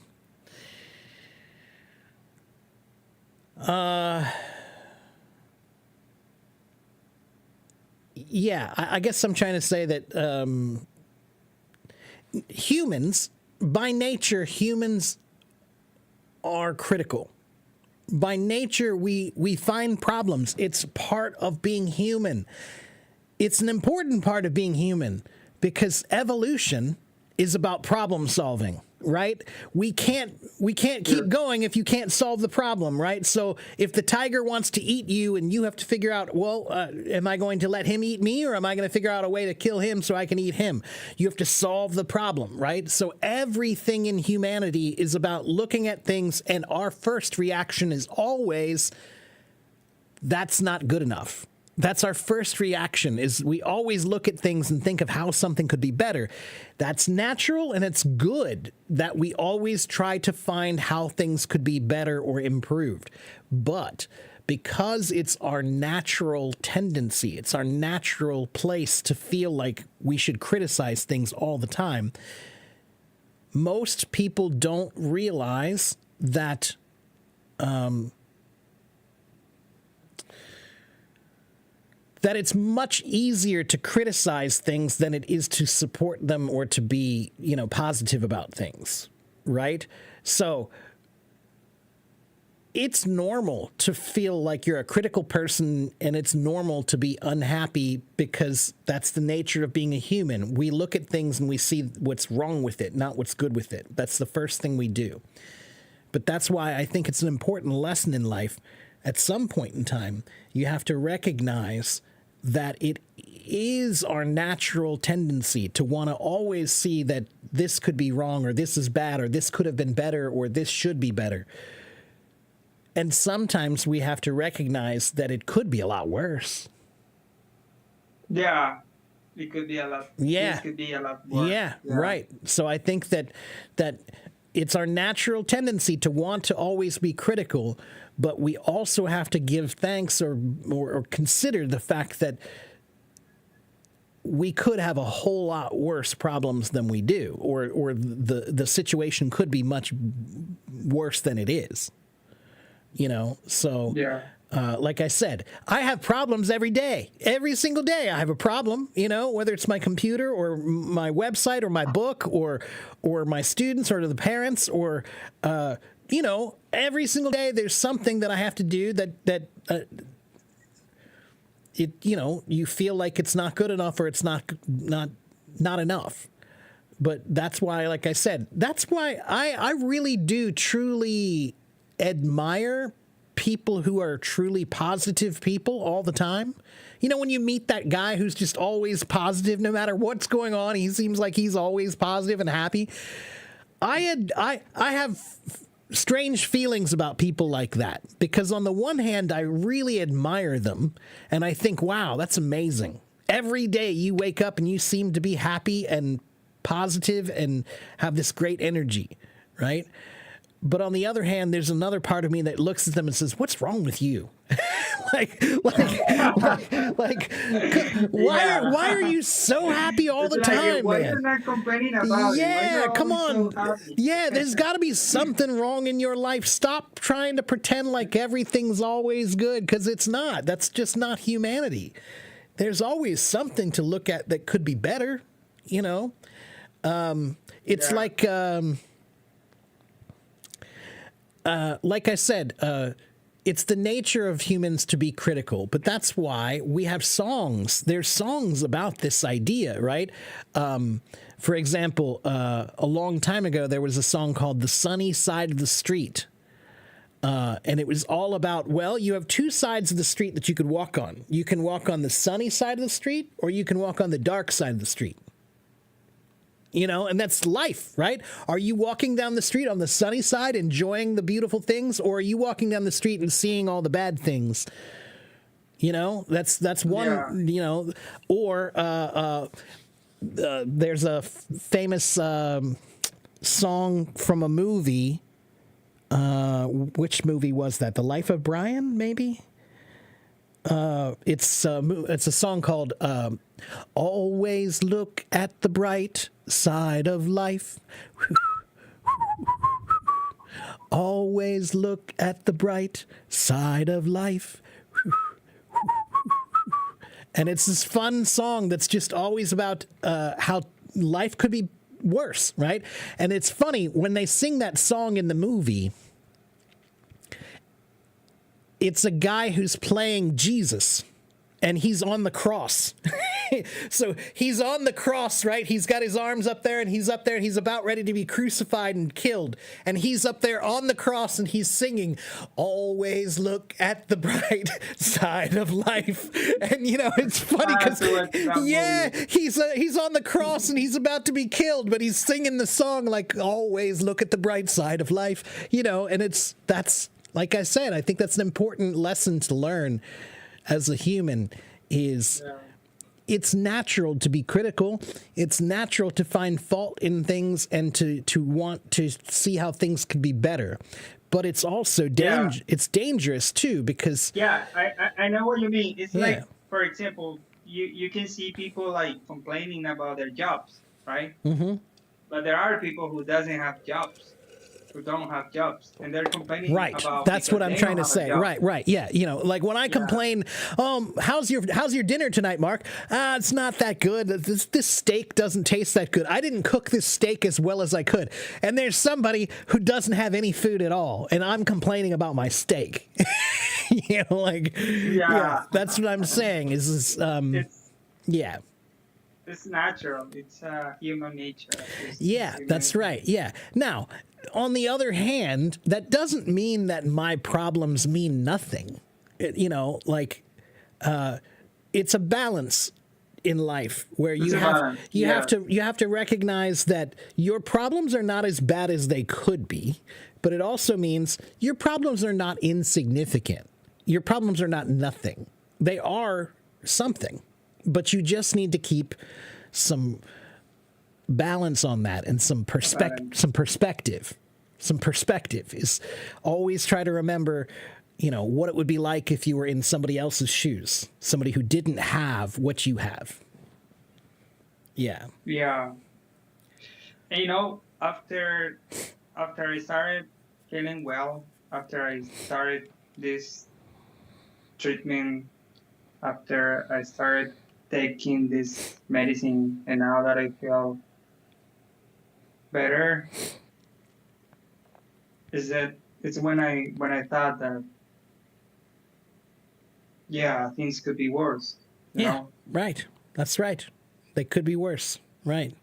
Yeah, I guess I'm trying to say that humans, by nature, humans are critical. By nature, we find problems. It's part of being human. It's an important part of being human because evolution is about problem solving, right? We can't keep going if you can't solve the problem, right? So if the tiger wants to eat you and you have to figure out, well, am I going to let him eat me, or am I going to figure out a way to kill him so I can eat him? You have to solve the problem, right? So everything in humanity is about looking at things, and our first reaction is always, that's not good enough. That's our first reaction, is we always look at things and think of how something could be better. That's natural, and it's good that we always try to find how things could be better or improved. But because it's our natural tendency, it's our natural place to feel like we should criticize things all the time, most people don't realize that that it's much easier to criticize things than it is to support them or to be, positive about things, right? So it's normal to feel like you're a critical person, and it's normal to be unhappy because that's the nature of being a human. We look at things and we see what's wrong with it, not what's good with it. That's the first thing we do. But that's why I think it's an important lesson in life. At some point in time, you have to recognize that it is our natural tendency to want to always see that this could be wrong, or this is bad, or this could have been better, or this should be better. And sometimes we have to recognize that it could be a lot worse. Yeah, it could be a lot. Yeah. This could be a lot worse. Yeah, right. So I think that it's our natural tendency to want to always be critical, but we also have to give thanks or consider the fact that we could have a whole lot worse problems than we do, or the situation could be much worse than it is. So Yeah. like I said, I have problems every day. Every single day I have a problem, you know, whether it's my computer or my website or my book or my students or the parents or, you know, every single day there's something that I have to do that it, you know, you feel like it's not good enough or it's not enough. But that's why, like I said, that's why I really do truly admire people who are truly positive people all the time. You know, when you meet that guy who's just always positive, no matter what's going on, he seems like he's always positive and happy. I have strange feelings about people like that because on the one hand, I really admire them and I think, wow, that's amazing. Every day you wake up and you seem to be happy and positive and have this great energy, right? But on the other hand, there's another part of me that looks at them and says, "What's wrong with you? Why are you so happy all the time, why man? you're not complaining about it? Why Yeah, you're come always on. so happy? Yeah, there's got to be something wrong in your life. Stop trying to pretend like everything's always good because it's not. That's just not humanity. There's always something to look at that could be better, you know? It's like I said, it's the nature of humans to be critical, but that's why we have songs. There's songs about this idea, right? For example, a long time ago, there was a song called "The Sunny Side of the Street." And it was all about, well, you have two sides of the street that you could walk on. You can walk on the sunny side of the street, or you can walk on the dark side of the street. You know, and that's life, right? Are you walking down the street on the sunny side, enjoying the beautiful things, or are you walking down the street and seeing all the bad things? You know, that's one, you know, or there's a famous song from a movie. Which movie was that? The Life of Brian, maybe? It's a song called "Always Look at the Bright Side of Life." Always look at the bright side of life. And it's this fun song that's just always about how life could be worse, right? And it's funny, when they sing that song in the movie, it's a guy who's playing Jesus, and he's on the cross. So he's on the cross, right? He's got his arms up there, and he's up there, and he's about ready to be crucified and killed. And he's up there on the cross, and he's singing, "Always look at the bright side of life." And, you know, it's funny because, yeah, he's on the cross, and he's about to be killed, but he's singing the song like, "Always look at the bright side of life," you know, and that's, like I said, I think that's an important lesson to learn as a human is it's natural to be critical. It's natural to find fault in things and to want to see how things could be better. But it's also it's dangerous too because I know what you mean. It's like, for example, you can see people like complaining about their jobs, right? Mm-hmm. But there are people who doesn't have jobs. Who don't have jobs, and they're complaining about. That's what I'm trying to say. Right. Yeah. You know, like when I complain, how's your dinner tonight, Mark? It's not that good. This steak doesn't taste that good. I didn't cook this steak as well as I could. And there's somebody who doesn't have any food at all, and I'm complaining about my steak. You know, like that's what I'm saying. It's natural. It's human nature. That's right. Yeah. Now, on the other hand, that doesn't mean that my problems mean nothing. You know, like it's a balance in life where you have to recognize that your problems are not as bad as they could be, but it also means your problems are not insignificant. Your problems are not nothing. They are something, but you just need to keep some balance on that and some perspective. Some perspective is always try to remember, you know, what it would be like if you were in somebody else's shoes, somebody who didn't have what you have. Yeah. Yeah. And, you know, after I started feeling well, after I started this treatment after I started taking this medicine, and now that I feel better, is that it's when I thought that yeah, things could be worse. You Yeah, know? right. That's right. They could be worse. Right.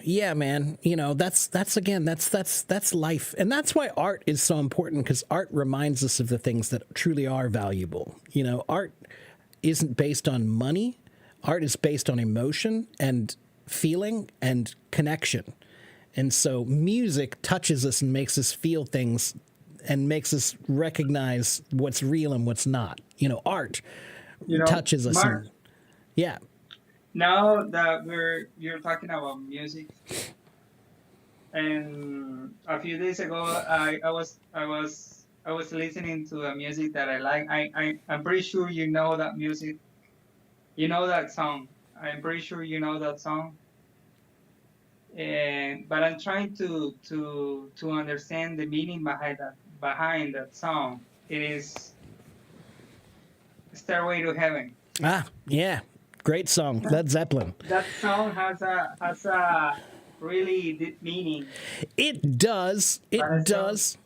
Yeah, man. You know, that's again, that's life. And that's why art is so important, because art reminds us of the things that truly are valuable. You know, art isn't based on money. Art is based on emotion and feeling and connection. And so music touches us and makes us feel things and makes us recognize what's real and what's not. You know, art You know, touches us. Mark, And, yeah. now that you're talking about music, and a few days ago I was listening to a music that I like. I'm pretty sure you know that music. You know that song. I'm pretty sure you know that song. And but I'm trying to understand the meaning behind that song. It is Stairway to Heaven. Ah, yeah. Great song. Led Zeppelin. That song has a really deep meaning. It does. It But it's does.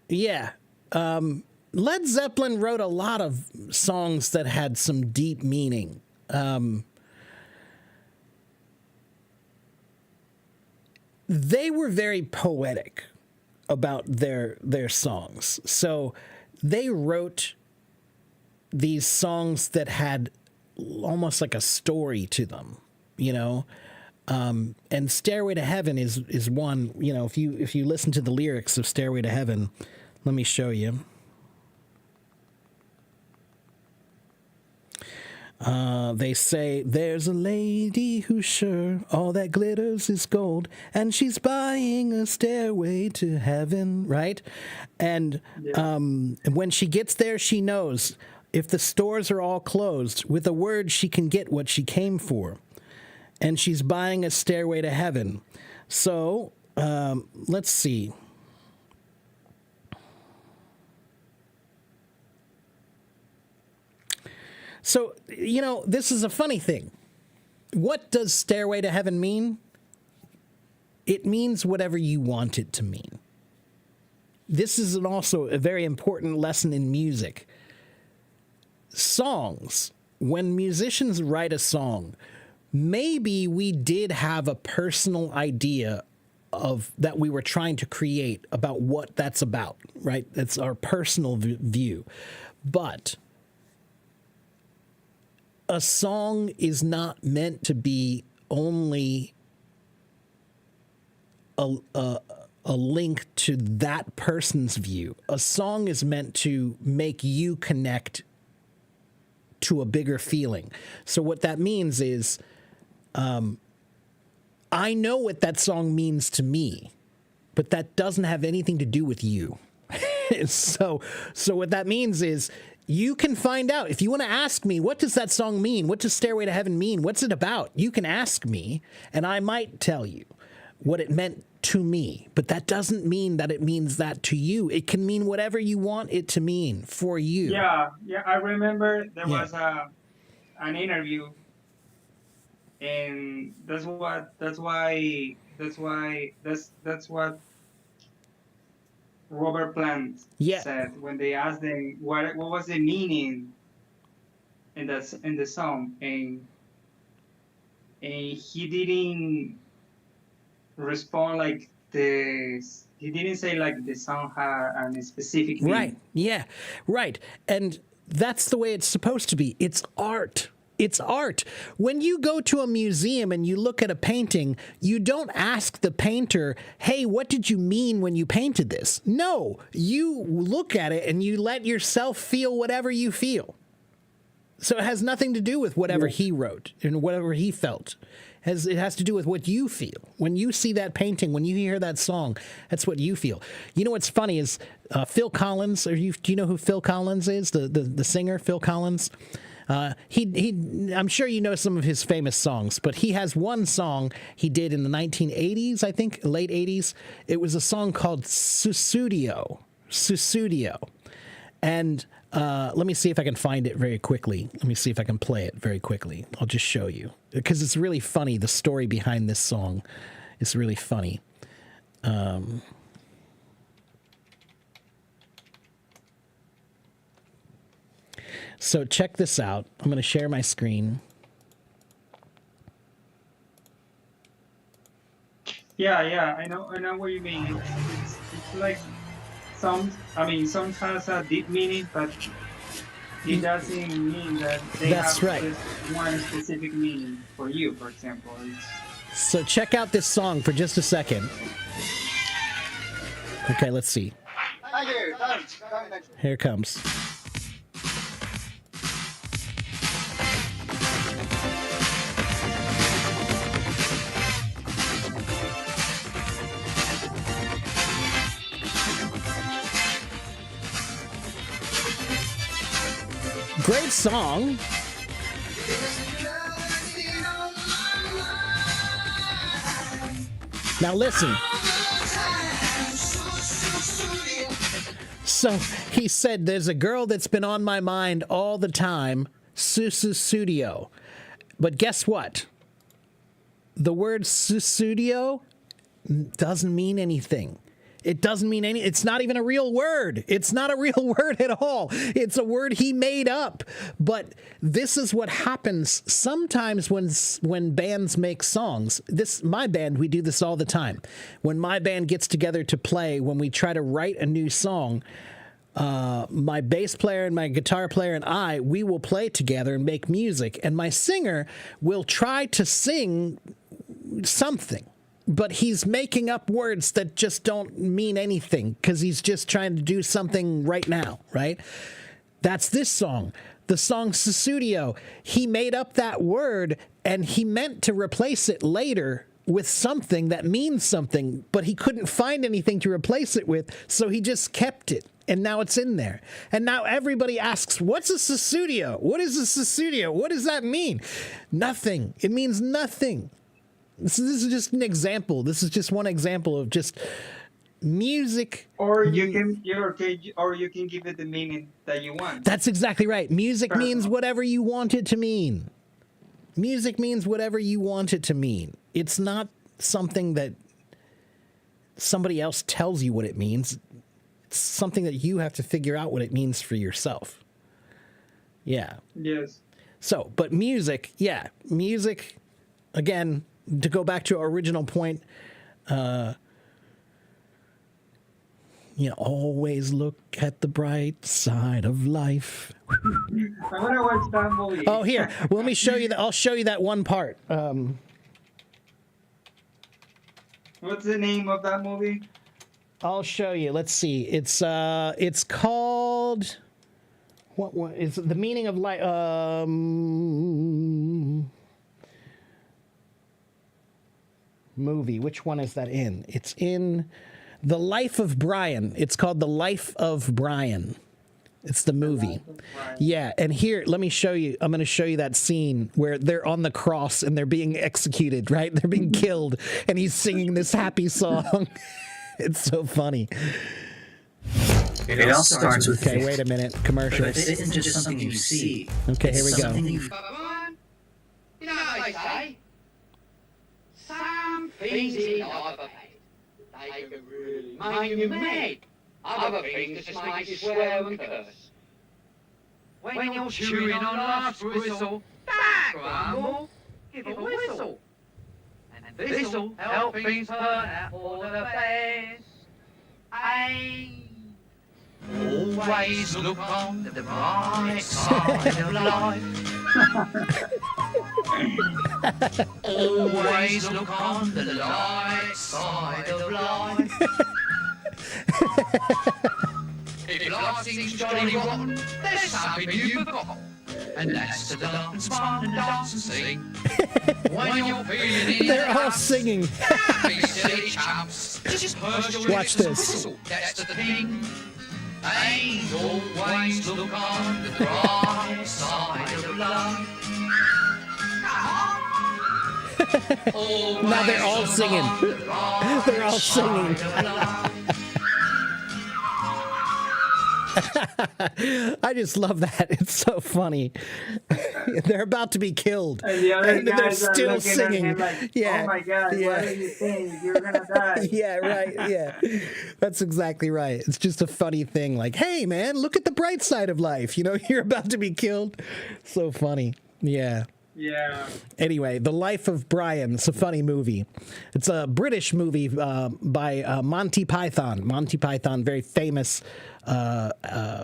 Yeah. Led Zeppelin wrote a lot of songs that had some deep meaning. They were very poetic about their songs. So they wrote these songs that had almost like a story to them, you know. And Stairway to Heaven is one, you know, if you listen to the lyrics of Stairway to Heaven, let me show you. They say, there's a lady who's sure all that glitters is gold, and she's buying a stairway to heaven, right? And when she gets there, she knows if the stores are all closed, with a word she can get what she came for. And she's buying a stairway to heaven. So, let's see. So, you know, this is a funny thing. What does Stairway to Heaven mean? It means whatever you want it to mean. This is also a very important lesson in music. Songs, when musicians write a song, maybe we did have a personal idea of that we were trying to create about what that's about, right? That's our personal view. But a song is not meant to be only a link to that person's view. A song is meant to make you connect to a bigger feeling. So what that means is, I know what that song means to me, but that doesn't have anything to do with you. So what that means is, you can find out. If you want to ask me, what does that song mean? What does Stairway to Heaven mean? What's it about? You can ask me, and I might tell you what it meant to me. But that doesn't mean that it means that to you. It can mean whatever you want it to mean for you. Yeah, I remember there was an interview, and that's what Robert Plant said when they asked him what was the meaning in the song, and he didn't respond like this. He didn't say like the song had a specific meaning. Right. Yeah. Right. And that's the way it's supposed to be. It's art. It's art. When you go to a museum and you look at a painting, you don't ask the painter, hey, what did you mean when you painted this? No, you look at it and you let yourself feel whatever you feel. So it has nothing to do with whatever he wrote and whatever he felt. It has to do with what you feel. When you see that painting, when you hear that song, that's what you feel. You know what's funny is Phil Collins, do you know who Phil Collins is, the singer, Phil Collins? I'm sure you know some of his famous songs, but he has one song he did in the 1980s, I think, late 80s. It was a song called Sussudio. Sussudio. And let me see if I can find it very quickly. Let me see if I can play it very quickly. I'll just show you. Because it's really funny. The story behind this song is really funny. So check this out. I'm going to share my screen. Yeah, I know what you mean. It's like some has a deep meaning, but it doesn't mean that they That's have right. just one specific meaning for you, for example. So check out this song for just a second. Okay, let's see. Here it comes. Great song. Now listen. So he said, there's a girl that's been on my mind all the time, Sussudio. But guess what? The word Sussudio doesn't mean anything. It doesn't mean any. It's not even a real word. It's not a real word at all. It's a word he made up. But this is what happens sometimes when bands make songs. My band, we do this all the time. When my band gets together to play, when we try to write a new song, my bass player and my guitar player and we will play together and make music. And my singer will try to sing something. But he's making up words that just don't mean anything because he's just trying to do something right now, right? That's this song. The song Sussudio. He made up that word and he meant to replace it later with something that means something, but he couldn't find anything to replace it with, so he just kept it. And now it's in there. And now everybody asks, what's a Sussudio? What is a Sussudio? What does that mean? Nothing. It means nothing. This is just an example. This is just one example of just music. Or you can give it the meaning that you want. That's exactly right. Music means whatever you want it to mean. Music means whatever you want it to mean. It's not something that somebody else tells you what it means. It's something that you have to figure out what it means for yourself. Yeah. Yes. So, but music, again, to go back to our original point, always look at the bright side of life. I want to watch that movie. Oh, here. Well, let me show you that. I'll show you that one part. What's the name of that movie? I'll show you. Let's see. It's called what is the meaning of life? Movie. Which one is that in? It's in The Life of Brian. It's called The Life of Brian. It's the movie. Yeah, and here, let me show you. I'm going to show you that scene where they're on the cross and they're being executed, right? They're being killed, and he's singing this happy song. It's so funny. It all starts with Okay, wait a minute. But Commercials. it isn't just something you see. Okay, here we It's go. something you You know what they say? Some things in life are bad. They can really make you mad. Other things just make you swear and curse. When you're chewing on life's whistle, don't grumble, give a whistle. And this'll help things turn out for the best. Aye. Always look on the bright side of life. Always look on the light side of life. If life seems jolly rotten, there's something you forgot. And that's to laugh and smile and dance and sing. When you're feeling in They're the all dumps, singing. don't be silly chumps. Just push your Watch lips and this. whistle, that's the thing. And always look on the bright side of life. Now they're all singing. They're all singing. I just love that. It's so funny. They're about to be killed, And the other and they're guys are still looking singing. at him like, Yeah. oh my God, Yeah. what are you saying? You're gonna die. Yeah, right. Yeah, that's exactly right. It's just a funny thing. Like, hey, man, look at the bright side of life. You know, you're about to be killed. So funny. Yeah. Yeah. Anyway, The Life of Brian. It's a funny movie. It's a British movie by Monty Python. Monty Python, very famous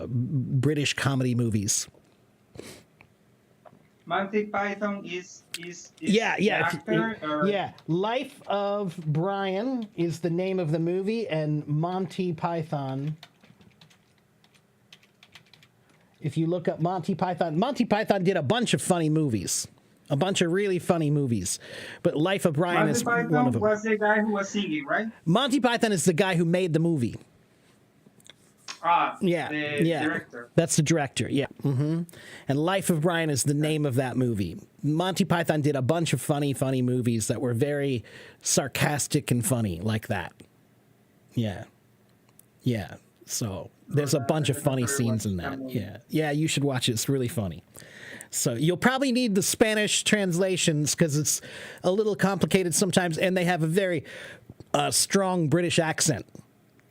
British comedy movies. Monty Python is Yeah, the yeah, actor, or? yeah. Life of Brian is the name of the movie, and Monty Python. If you look up Monty Python did a bunch of funny movies, a bunch of really funny movies. But Life of Brian Monty is one of Python them. was the guy who was singing, right? Monty Python is the guy who made the movie. Ah, Yeah, the yeah. director. That's the director. Yeah. And Life of Brian is the name of that movie. Monty Python did a bunch of funny movies that were very sarcastic and funny, like that. Yeah. Yeah. So there's a bunch of funny scenes in that. Yeah. Yeah, you should watch it. It's really funny. So you'll probably need the Spanish translations because it's a little complicated sometimes, and they have a very strong British accent.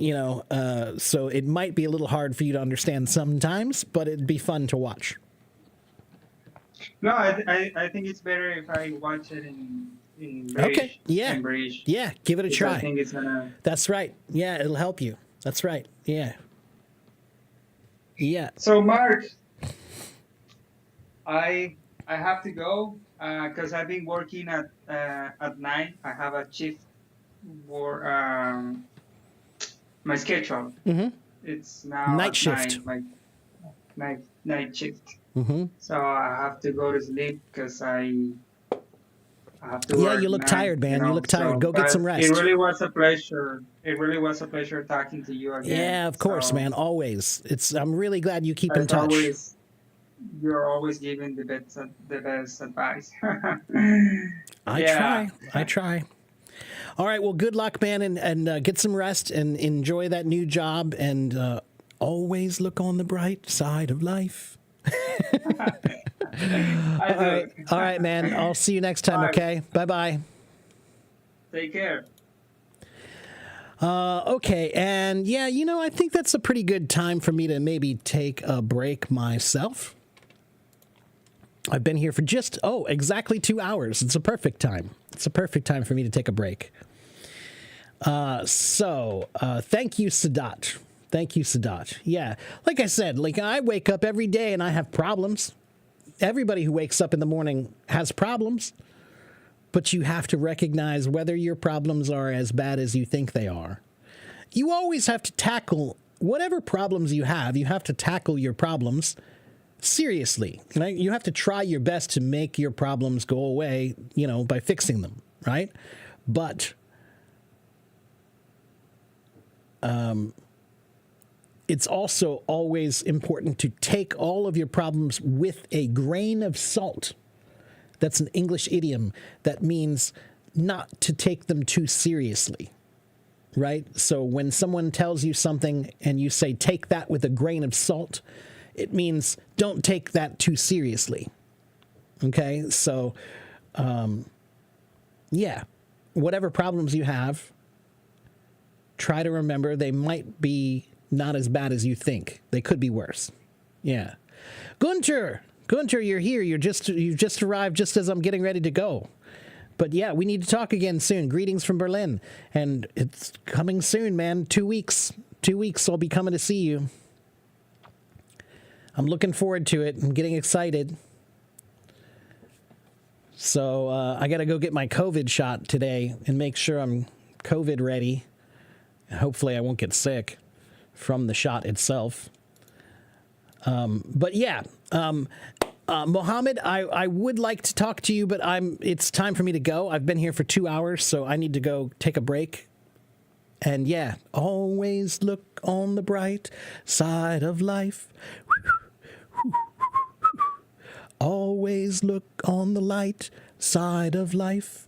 You know, so it might be a little hard for you to understand sometimes, but it'd be fun to watch. No, I think it's better if I watch it in British. Okay, yeah. In British. Yeah, give it a Because try. I think it's gonna. That's right. Yeah, it'll help you. That's right. Yeah. Yeah. So Mark, I have to go because I've been working at night. I have a shift for my schedule. Mm-hmm. It's now Night at shift. Night shift. Mm-hmm. So I have to go to sleep because I have to Yeah, work you look now, tired, man. You look tired. Go get but some rest. It really was a pleasure. It really was a pleasure talking to you again. Yeah, of course, So, man. Always. I'm really glad you keep in as touch. always, you're always giving the best advice. I try. All right. Well, good luck, man, and get some rest and enjoy that new job, and always look on the bright side of life. I do. All right, man. I'll see you next time. Bye. Okay. Bye-bye. Take care. Okay, and yeah, you know, I think that's a pretty good time for me to maybe take a break myself. I've been here for exactly 2 hours. It's a perfect time. It's a perfect time for me to take a break. So thank you, Sadat. Thank you, Sadat. Yeah, like I said, like I wake up every day and I have problems. Everybody who wakes up in the morning has problems. But you have to recognize whether your problems are as bad as you think they are. You always have to tackle whatever problems you have to tackle your problems seriously. Right? You have to try your best to make your problems go away, you know, by fixing them, right? But it's also always important to take all of your problems with a grain of salt. That's an English idiom that means not to take them too seriously, right? So when someone tells you something and you say, take that with a grain of salt, it means don't take that too seriously. Okay? So, yeah, whatever problems you have, try to remember they might be not as bad as you think. They could be worse. Yeah. Gunter, you're here. You've just arrived just as I'm getting ready to go. But yeah, we need to talk again soon. Greetings from Berlin. And it's coming soon, man. 2 weeks. 2 weeks, I'll be coming to see you. I'm looking forward to it. I'm getting excited. So I got to go get my COVID shot today and make sure I'm COVID ready. Hopefully I won't get sick from the shot itself. But yeah, Mohammed, I would like to talk to you, but it's time for me to go. I've been here for 2 hours, so I need to go take a break. And yeah, always look on the bright side of life. Always look on the light side of life.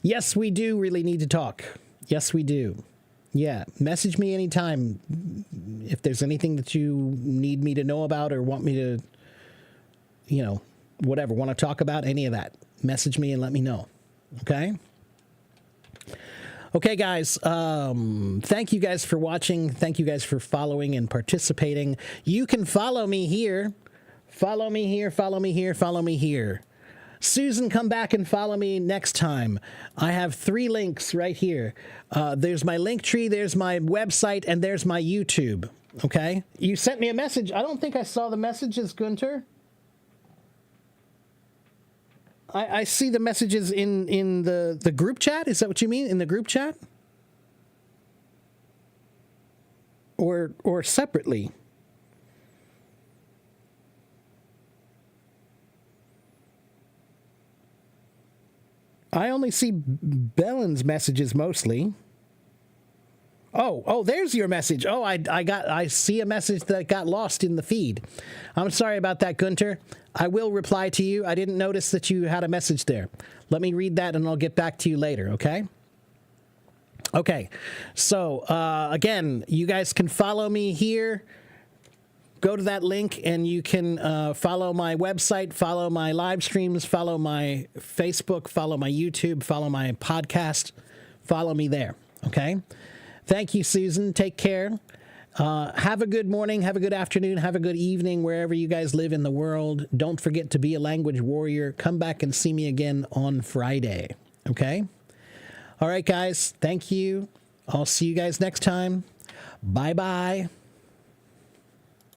Yes, we do really need to talk. Yes, we do. Yeah, message me anytime if there's anything that you need me to know about or want me to, whatever, want to talk about, any of that. Message me and let me know. Okay? Okay, guys. Thank you guys for watching. Thank you guys for following and participating. You can follow me here. Follow me here, follow me here, follow me here. Susan, come back and follow me next time. I have 3 links right here. There's my link tree, there's my website, and there's my YouTube. Okay? You sent me a message. I don't think I saw the messages, Gunter. I see the messages in the group chat. Is that what you mean? In the group chat? Or separately? I only see Bellen's messages mostly. Oh, there's your message. Oh, I see a message that got lost in the feed. I'm sorry about that, Gunter. I will reply to you. I didn't notice that you had a message there. Let me read that and I'll get back to you later, okay? Okay, so again, you guys can follow me here. Go to that link and you can follow my website, follow my live streams, follow my Facebook, follow my YouTube, follow my podcast. Follow me there, okay? Thank you, Susan. Take care. Have a good morning, have a good afternoon, have a good evening wherever you guys live in the world. Don't forget to be a language warrior. Come back and see me again on Friday, okay? All right, guys. Thank you. I'll see you guys next time. Bye-bye.